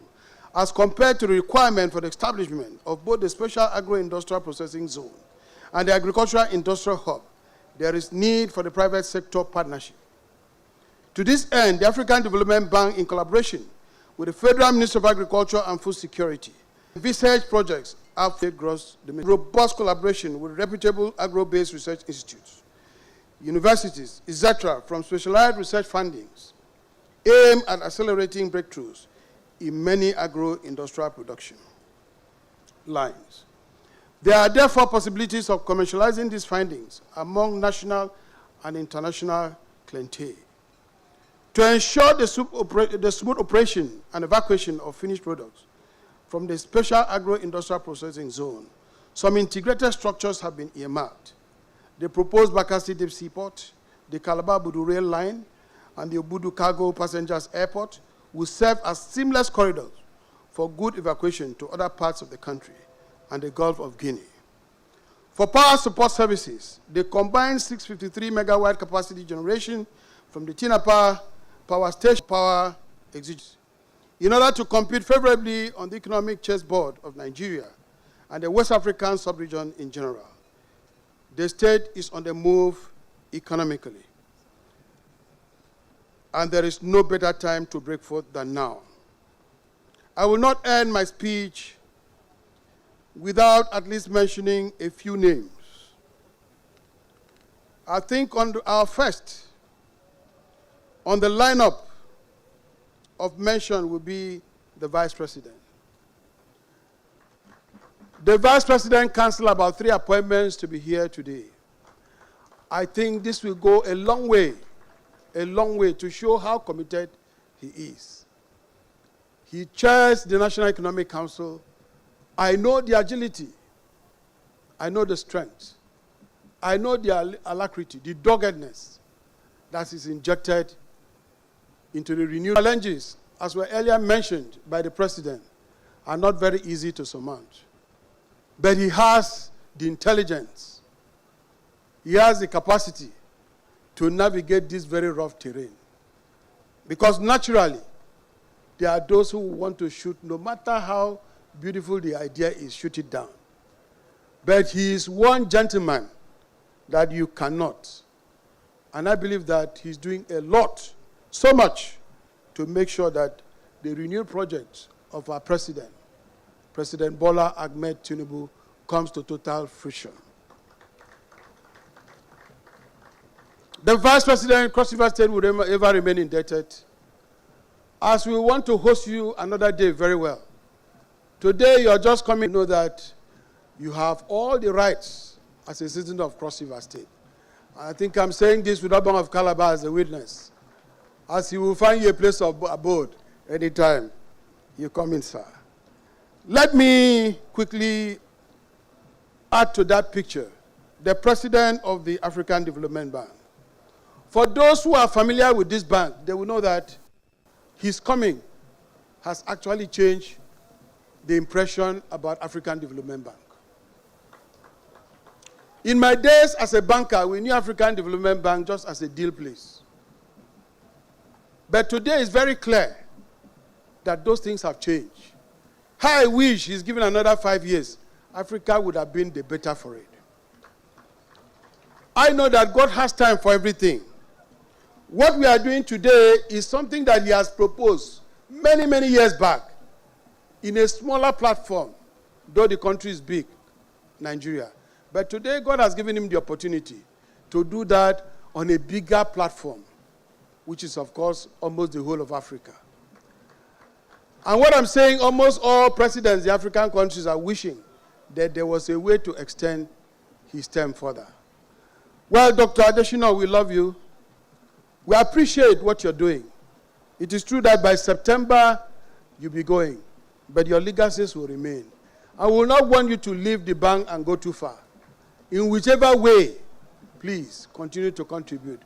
S: as compared to the requirement for the establishment of both the special agro-industrial processing zone and the agricultural industrial hub, there is need for the private sector partnership. To this end, the African Development Bank, in collaboration with the Federal Ministry of Agriculture and Food Security, research projects have gross robust collaboration with reputable agro-based research institutes, universities, etc., from specialized research fundings, aimed at accelerating breakthroughs in many agro-industrial production lines. There are therefore possibilities of commercializing these findings among national and international clientele. To ensure the smooth operation and evacuation of finished products from the special agro-industrial processing zone, some integrated structures have been earmarked. The proposed Bakassi Deep Seaport, the Calabar-Budu rail line, and the Obudu Cargo Passengers Airport will serve as seamless corridors for good evacuation to other parts of the country and the Gulf of Guinea. For power support services, the combined 653 megawatt capacity generation from the Tinapa Power Station power exists. In order to compete favorably on the economic chessboard of Nigeria and the West African sub-region in general, the state is on the move economically. And there is no better time to break forth than now. I will not end my speech without at least mentioning a few names. I think on our first, on the lineup of mention will be the Vice President. The Vice President canceled about 3 appointments to be here today. I think this will go a long way to show how committed he is. He chairs the National Economic Council. I know the agility. I know the strength. I know the alacrity, the doggedness that is injected into the renewed challenges, as were earlier mentioned by the President, are not very easy to surmount. But he has the intelligence. He has the capacity to navigate this very rough terrain. Because naturally, there are those who want to shoot, no matter how beautiful the idea is, shoot it down. But he is one gentleman that you cannot. And I believe that he's doing a lot, so much, to make sure that the renewed projects of our president, President Bola Ahmed Tinubu, comes to total fruition. The Vice President, Cross River State, will ever remain indebted, as we want to host you another day very well. Today, you are just coming to know that you have all the rights as a citizen of Cross River State. And I think I'm saying this with Obama of Calabar as a witness, as he will find you a place of abode anytime you come in, sir. Let me quickly add to that picture the president of the African Development Bank. For those who are familiar with this bank, they will know that his coming has actually changed the impression about African Development Bank. In my days as a banker, we knew African Development Bank just as a deal place. But today it's very clear that those things have changed. How I wish he's given another 5 years, Africa would have been the better for it. I know that God has time for everything. What we are doing today is something that he has proposed many, many years back in a smaller platform, though the country is big, Nigeria. But today, God has given him the opportunity to do that on a bigger platform, which is, of course, almost the whole of Africa. And what I'm saying, almost all presidents, the African countries, are wishing that there was a way to extend his term further. Well, Dr. Adesina, we love you. We appreciate what you're doing. It is true that by September, you'll be going, but your legacies will remain. I will not want you to leave the bank and go too far. In whichever way, please continue to contribute.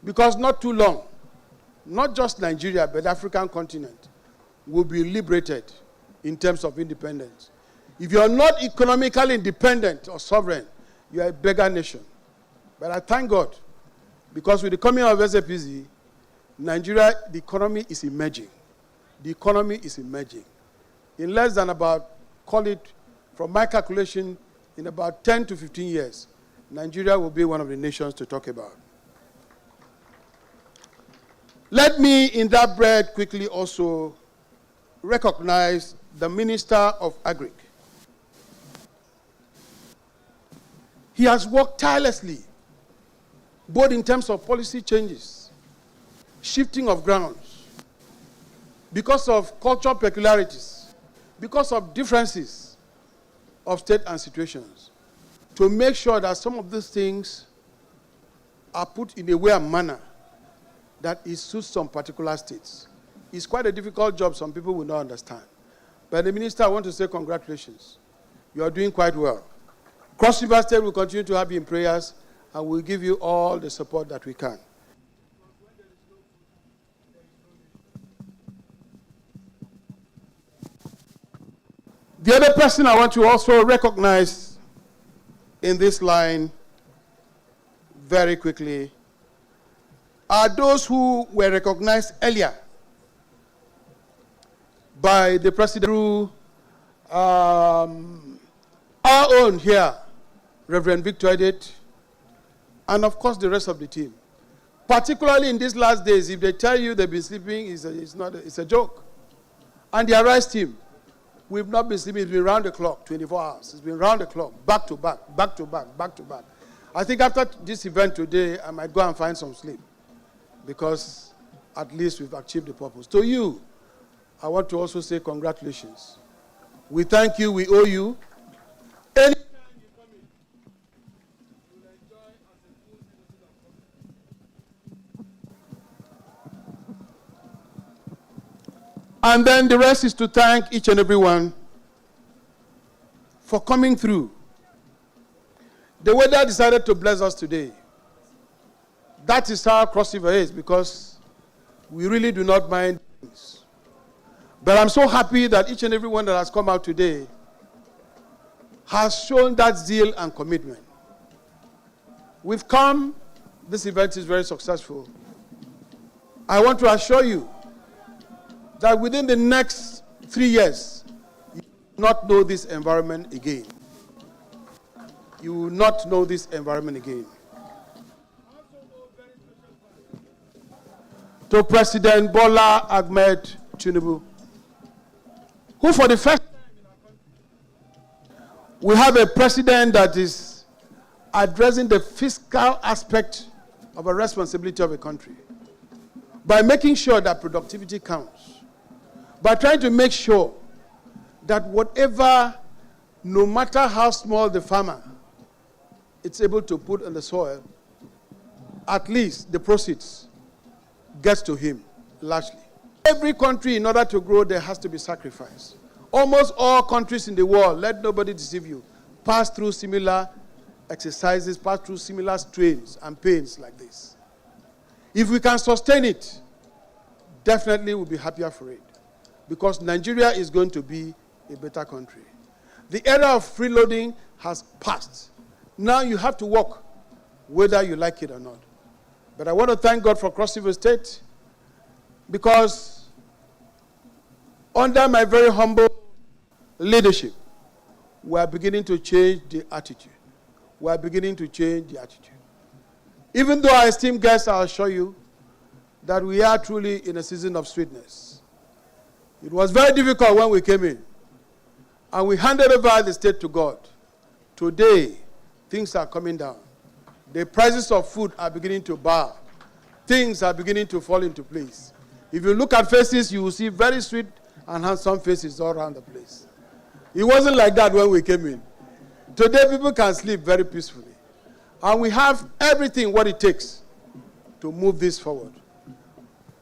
S: Because not too long, not just Nigeria, but the African continent will be liberated in terms of independence. If you are not economically independent or sovereign, you are a beggar nation. But I thank God, because with the coming of SAPZ, Nigeria, the economy is emerging. The economy is emerging. In less than about, call it, from my calculation, in about 10 to 15 years, Nigeria will be one of the nations to talk about. Let me, in that breath, quickly also recognize the Minister of Agric. He has worked tirelessly, both in terms of policy changes, shifting of grounds, because of cultural peculiarities, because of differences of state and situations, to make sure that some of these things are put in a way and manner that it suits some particular states. It's quite a difficult job. Some people will not understand. But the minister, I want to say congratulations. You are doing quite well. Cross River State will continue to have you in prayers, and we'll give you all the support that we can. The other person I want to also recognize in this line very quickly are those who were recognized earlier by the president through our own here, Reverend Victor Edet, and of course the rest of the team. Particularly in these last days, if they tell you they've been sleeping, it's a joke. And the Arise team, we've not been sleeping. It's been round the clock, 24 hours. It's been round the clock, back to back, back to back, back to back. I think after this event today, I might go and find some sleep, because at least we've achieved the purpose. To you, I want to also say congratulations. We thank you. We owe you. Anytime you come in, you'll enjoy as a full citizen of. And then the rest is to thank each and every one for coming through. The weather decided to bless us today. That is how Cross River is, because we really do not mind things. But I'm so happy that each and every one that has come out today has shown that zeal and commitment. We've come, this event is very successful. I want to assure you that within the next 3 years, you will not know this environment again. You will not know this environment again. To President Bola Ahmed Tinubu, who for the first time we have a president that is addressing the fiscal aspect of a responsibility of a country by making sure that productivity counts, by trying to make sure that whatever, no matter how small the farmer, it's able to put in the soil, at least the proceeds gets to him largely. Every country, in order to grow, there has to be sacrifice. Almost all countries in the world, let nobody deceive you, pass through similar exercises, pass through similar strains and pains like this. If we can sustain it, definitely we'll be happier for it, because Nigeria is going to be a better country. The era of freeloading has passed. Now you have to work, whether you like it or not. But I want to thank God for Cross River State, because under my very humble leadership, we are beginning to change the attitude. We are beginning to change the attitude. Even though our esteemed guests, I'll assure you that we are truly in a season of sweetness. It was very difficult when we came in, and we handed over the state to God. Today, things are coming down. The prices of food are beginning to bar. Things are beginning to fall into place. If you look at faces, you will see very sweet and handsome faces all around the place. It wasn't like that when we came in. Today, people can sleep very peacefully. And we have everything what it takes to move this forward.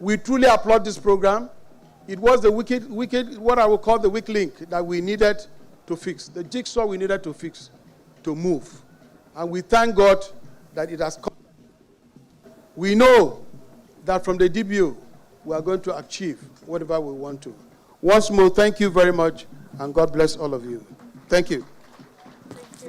S: We truly applaud this program. It was the wicked, what I would call the weak link that we needed to fix, the jigsaw we needed to fix, to move. And we thank God that it has come. We know that from the DBO, we are going to achieve whatever we want to. Once more, thank you very much, and God bless all of you. Thank you.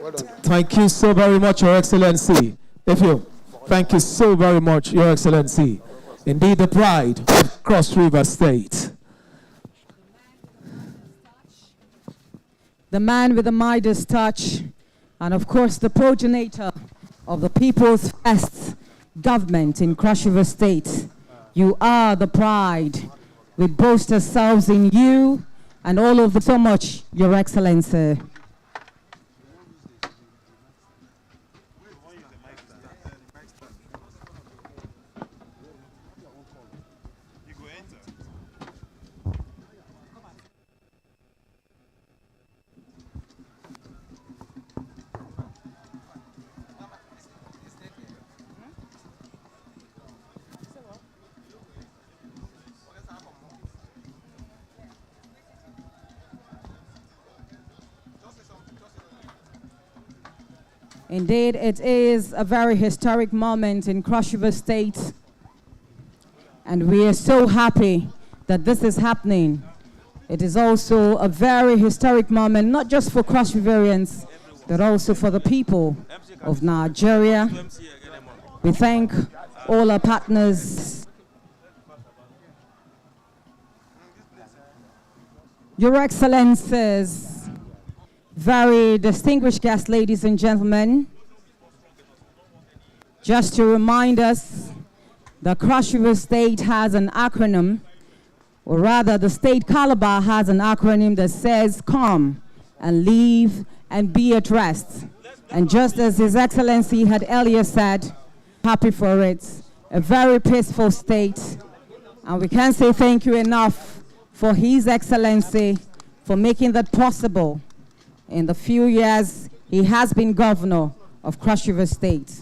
S: Well done.
A: Thank you so very much, Your Excellency. Thank you so very much, Your Excellency. Indeed, the pride of Cross River State.
E: The man with the Midas touch, and of course the progenitor of the People's First government in Cross River State. You are the pride. We boast ourselves in you and all of the so much, Your Excellency. Indeed, it is a very historic moment in Cross River State, and we are so happy that this is happening. It is also a very historic moment, not just for Cross Riverians, but also for the people of Nigeria. We thank all our partners. Your Excellencies, very distinguished guests, ladies and gentlemen, just to remind us, the Cross River State has an acronym, or rather the State Calabar has an acronym that says come and leave and be at rest. And just as His Excellency had earlier said, happy for it, a very peaceful state. And we can't say thank you enough for His Excellency for making that possible. In the few years he has been governor of Cross River State.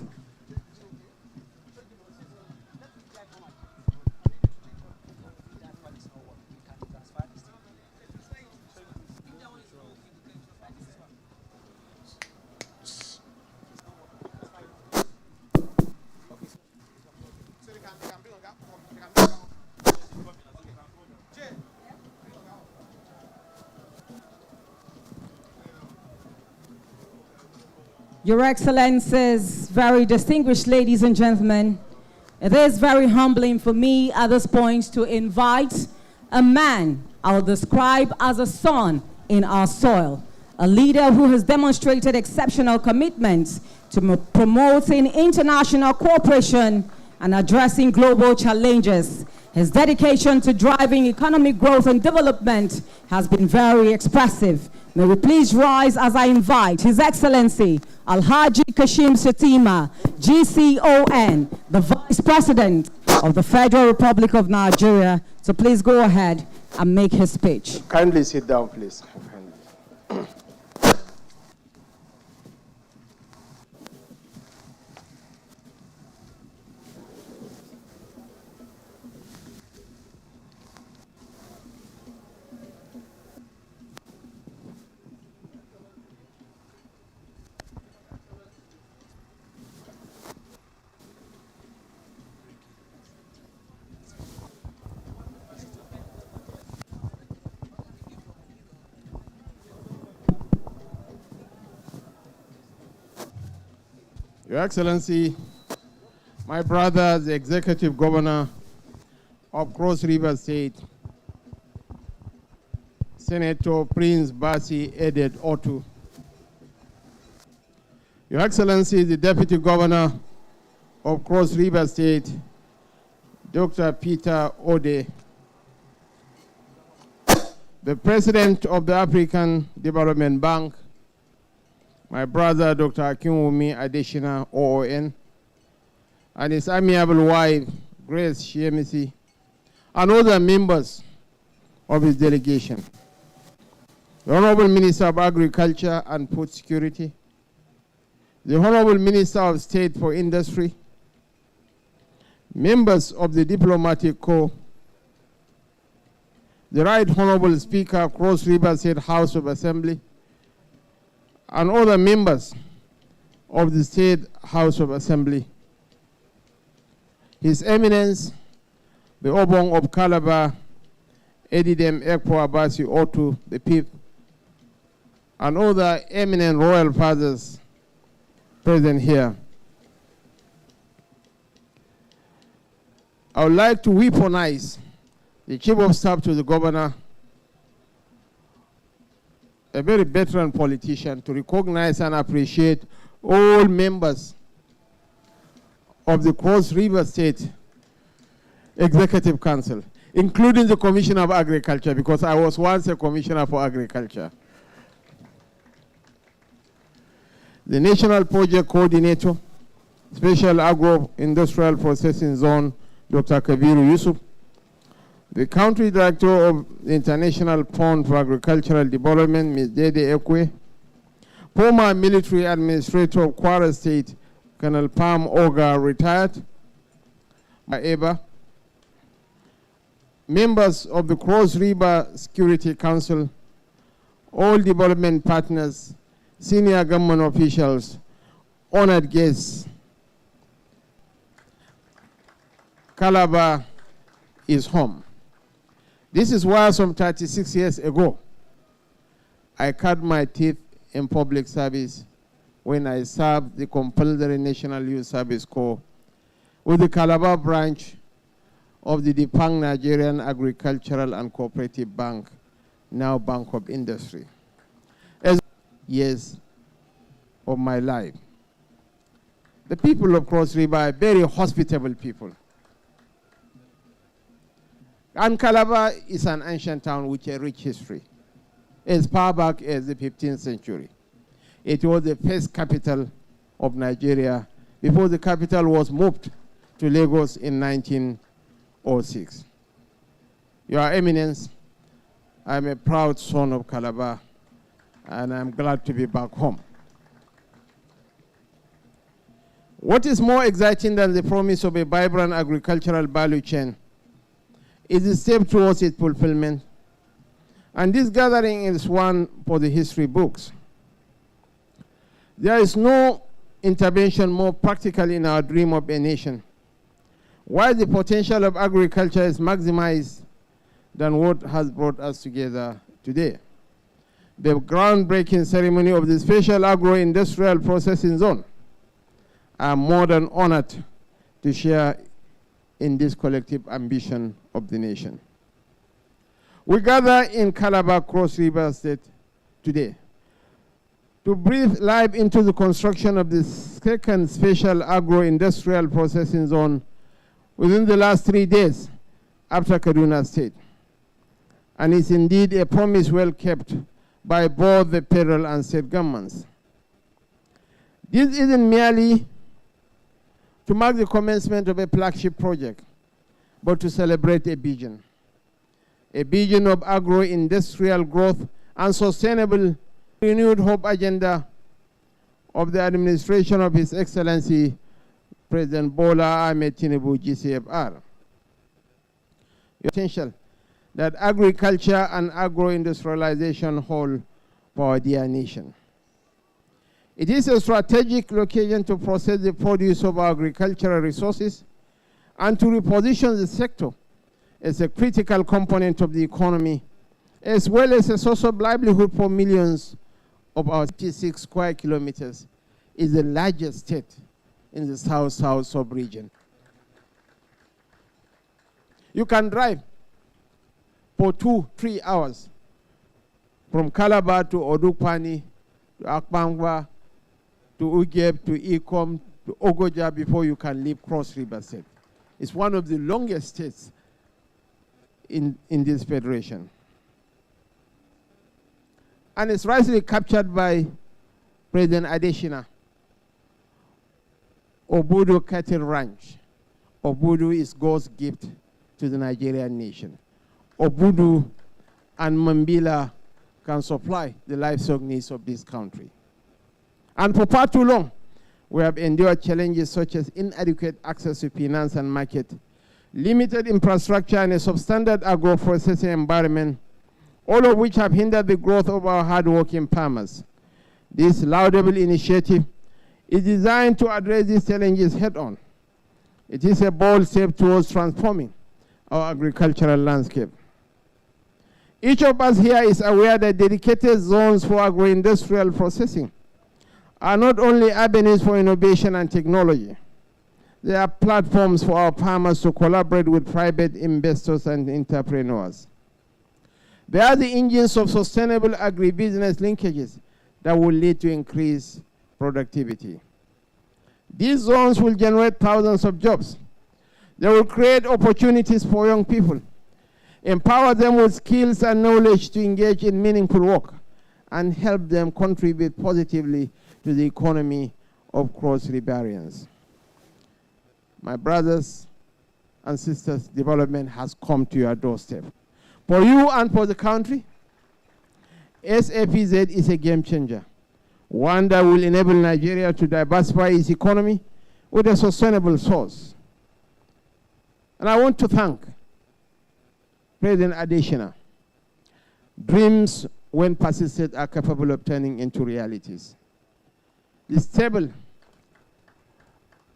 E: Your Excellencies, very distinguished ladies and gentlemen, it is very humbling for me at this point to invite a man I'll describe as a son in our soil, a leader who has demonstrated exceptional commitment to promoting international cooperation and addressing global challenges. His dedication to driving economic growth and development has been very expressive. May we please rise as I invite His Excellency Alhaji Kashim Shatima, GCON, the Vice President of the Federal Republic of Nigeria, to please go ahead and make his speech.
H: Kindly sit down, please.
L: Your Excellency, my brother, the Executive Governor of Cross River State, Senator Prince Basi Edet Otu, Your Excellency, the Deputy Governor of Cross River State, Dr. Peter Ode, the President of the African Development Bank, my brother, Dr. Akinwumi Adeshina, OON, and his amiable wife, Grace Shemisi, and other members of his delegation. The Honorable Minister of Agriculture and Food Security, the Honorable Minister of State for Industry, members of the Diplomatic Corps, the Right Honorable Speaker, Cross River State House of Assembly, and other members of the State House of Assembly, His Eminence, the Obong of Calabar, Edidem Ekpo Abasi Otu, the Fifth, and other eminent royal fathers present here. I would like to weaponize the Chief of Staff to the Governor, a very veteran politician, to recognize and appreciate all members of the Cross River State Executive Council, including the Commissioner of Agriculture, because I was once a Commissioner for Agriculture. The National Project Coordinator, Special Agro-Industrial Processing Zone, Dr. Kabiru Yusuf, the Country Director of the International Fund for Agricultural Development, Ms. Dede Ekwe, former Military Administrator of Kwara State, Colonel Pam Oga, retired, Eba, members of the Cross River Security Council, all development partners, senior government officials, honored guests. Calabar is home. This is why some 36 years ago, I cut my teeth in public service when I served the compulsory National Youth Service Corps with the Calabar branch of the defunct Nigerian Agricultural and Cooperative Bank, now Bank of Industry. As years of my life, the people of Cross River are very hospitable people. And Calabar is an ancient town with a rich history, as far back as the 15th century. It was the first capital of Nigeria before the capital was moved to Lagos in 1906. Your Eminence, I'm a proud son of Calabar, and I'm glad to be back home. What is more exciting than the promise of a vibrant agricultural value chain is a step towards its fulfillment. And this gathering is one for the history books. There is no intervention more practical in our dream of a nation, while the potential of agriculture is maximized, than what has brought us together today. The groundbreaking ceremony of the Special Agro-Industrial Processing Zone. I'm more than honored to share in this collective ambition of the nation. We gather in Calabar, Cross River State today to breathe life into the construction of the second Special Agro-Industrial Processing Zone within the last 3 days
T: after Kaduna State, and is indeed a promise well kept by both the federal and state governments. This isn't merely to mark the commencement of a flagship project, but to celebrate a vision of agro-industrial growth and sustainable renewed hope agenda of the administration of His Excellency President Bola Ahmed Tinubu, GCFR. Potential that agriculture and agro-industrialization hold for our dear nation. It is a strategic location to process the produce of our agricultural resources and to reposition the sector as a critical component of the economy, as well as a source of livelihood for millions of our 56 square kilometers. Is the largest state in the south-south sub-region. You can drive for 2-3 hours from Calabar to Odukpani, to Akbangwa, to Ugeb, to Ikom, to Ogoja before you can leave Cross River State. It's one of the longest states in this federation. And it's rightly captured by President Adesina. Obudu Cattle Ranch. Obudu is God's gift to the Nigerian nation. Obudu and Mambila can supply the livestock needs of this country. And for far too long, we have endured challenges such as inadequate access to finance and market, limited infrastructure, and a substandard agro-processing environment, all of which have hindered the growth of our hard-working farmers. This laudable initiative is designed to address these challenges head-on. It is a bold step towards transforming our agricultural landscape. Each of us here is aware that dedicated zones for agro-industrial processing are not only avenues for innovation and technology. They are platforms for our farmers to collaborate with private investors and entrepreneurs. They are the engines of sustainable agribusiness linkages that will lead to increased productivity. These zones will generate thousands of jobs. They will create opportunities for young people, empower them with skills and knowledge to engage in meaningful work, and help them contribute positively to the economy of cross-riverians. My brothers and sisters, development has come to your doorstep. For you and for the country, SAPZ is a game changer, one that will enable Nigeria to diversify its economy with a sustainable source. And I want to thank President Adesina. Dreams, when persisted, are capable of turning into realities. The stable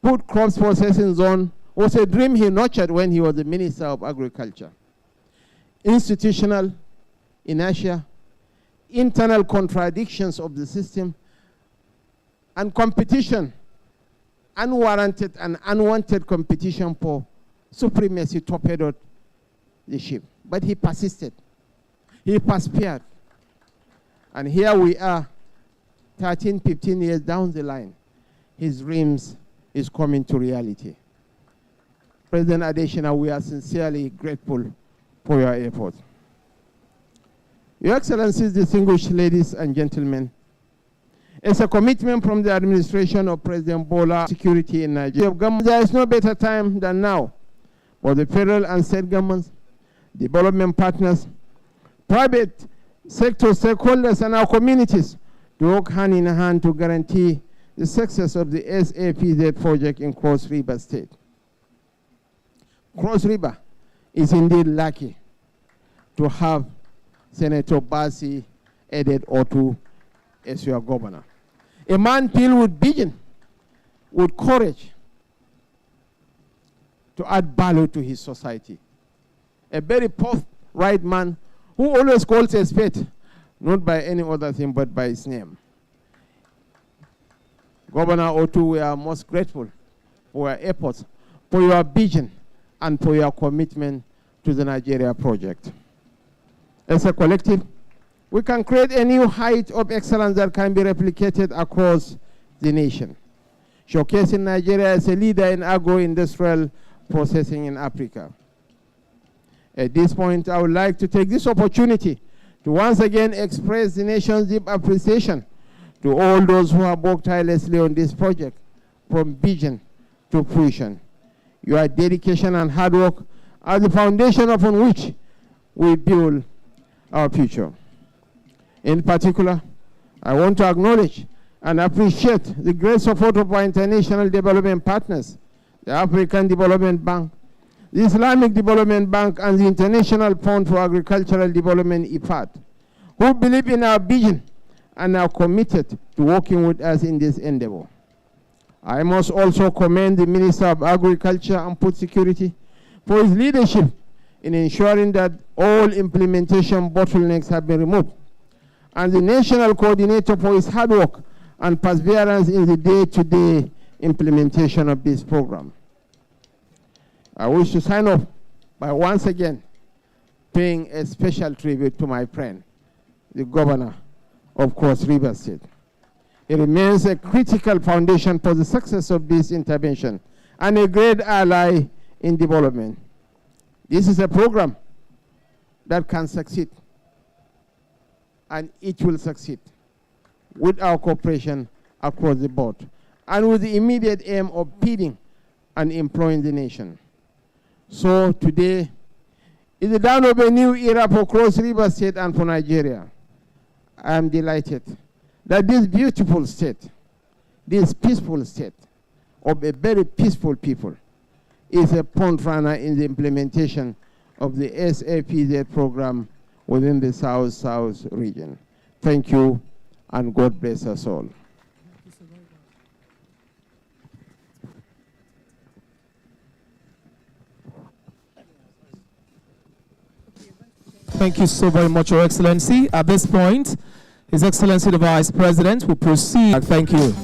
T: food crops processing zone was a dream he nurtured when he was the Minister of Agriculture. Institutional inertia, internal contradictions of the system, and competition, unwarranted and unwanted competition for supremacy torpedoed the ship. But he persisted. He persevered. And here we are, 13, 15 years down the line. His dreams is coming to reality. President Adesina, we are sincerely grateful for your effort. Your Excellencies, distinguished ladies and gentlemen, it's a commitment from the administration of President Bola security in Nigeria. There is no better time than now for the federal and state governments, development partners, private sector stakeholders, and our communities to work hand in hand to guarantee the success of the SAPZ project in Cross River State. Cross River is indeed lucky to have Senator Basi Edet Otu as your governor. A man filled with vision, with courage to add value to his society. A very forthright man who always calls a spade, not by any other thing but by his name. Governor Otu, we are most grateful for your efforts, for your vision, and for your commitment to the Nigeria project. As a collective, we can create a new height of excellence that can be replicated across the nation, showcasing Nigeria as a leader in agro-industrial processing in Africa. At this point, I would like to take this opportunity to once again express the nation's deep appreciation to all those who have worked tirelessly on this project, from vision to fruition. Your dedication and hard work are the foundation upon which we build our future. In particular, I want to acknowledge and appreciate the great support of our international development partners, the African Development Bank, the Islamic Development Bank, and the International Fund for Agricultural Development, IFAD, who believe in our vision and are committed to working with us in this endeavor. I must also commend the Minister of Agriculture and Food Security for his leadership in ensuring that all implementation bottlenecks have been removed, and the National Coordinator for his hard work and perseverance in the day-to-day implementation of this program. I wish to sign off by once again paying a special tribute to my friend, the Governor of Cross River State. It remains a critical foundation for the success of this intervention and a great ally in development. This is a program that can succeed, and it will succeed with our cooperation across the board and with the immediate aim of feeding and employing the nation. So today is the dawn of a new era for Cross River State and for Nigeria. I am delighted that this beautiful state, this peaceful state of a very peaceful people, is a front runner in the implementation of the SAPZ program within the South-South region. Thank you, and God bless us all.
A: Thank you so very much, Your Excellency. At this point, His Excellency the Vice President will proceed. Thank you.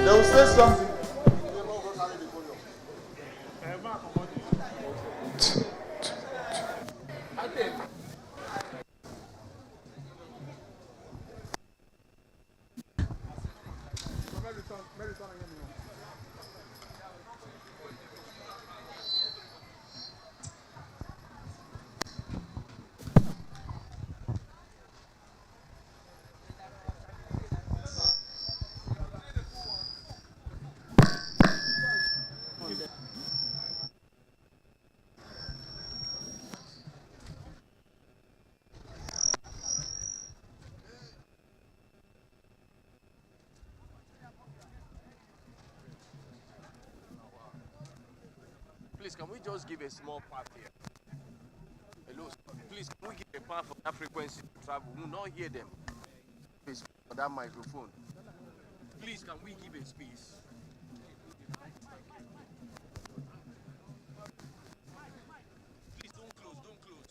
R: They will say something.
U: Please, can we just give a small part here? Hello, please, can we give a part for that frequency to travel? We will not hear them. Please, for that microphone. Please, can we give a space? Please, don't close, don't close.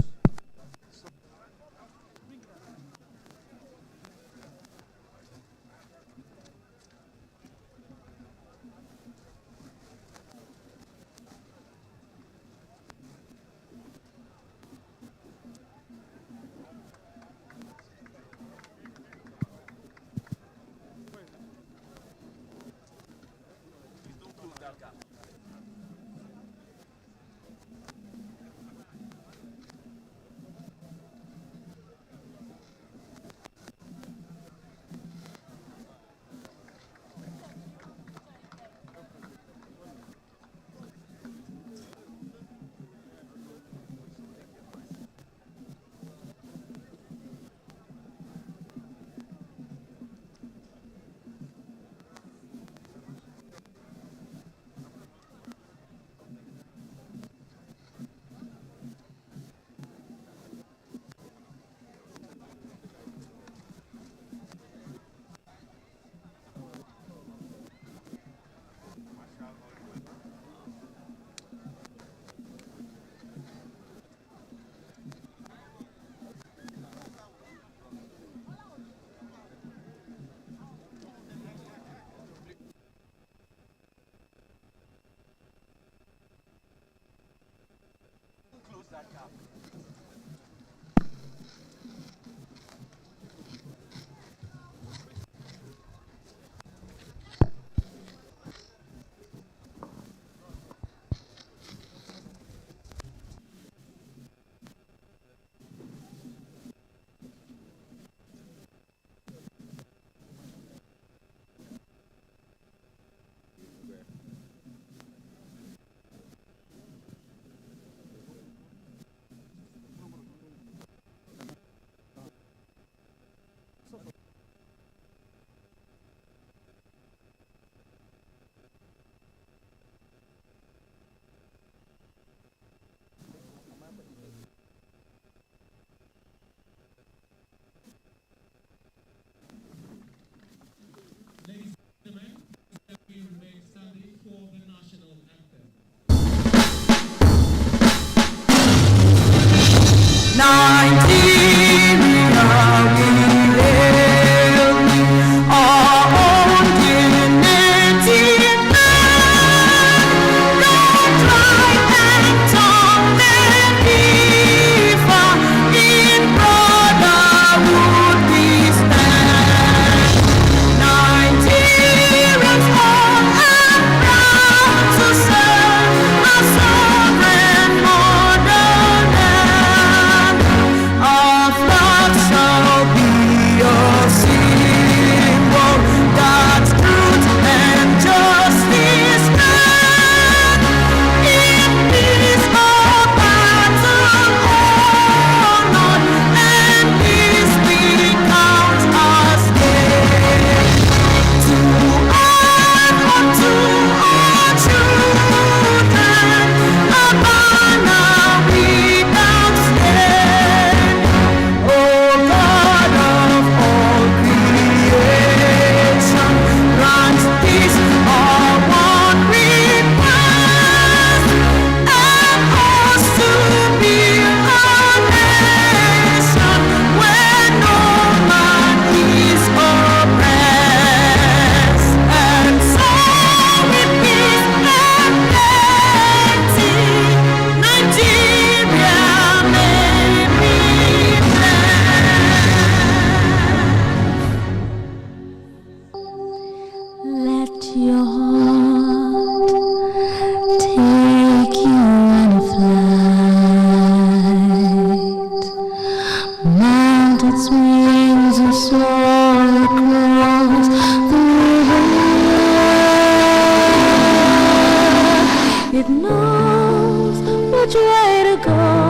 B: It knows which way to go.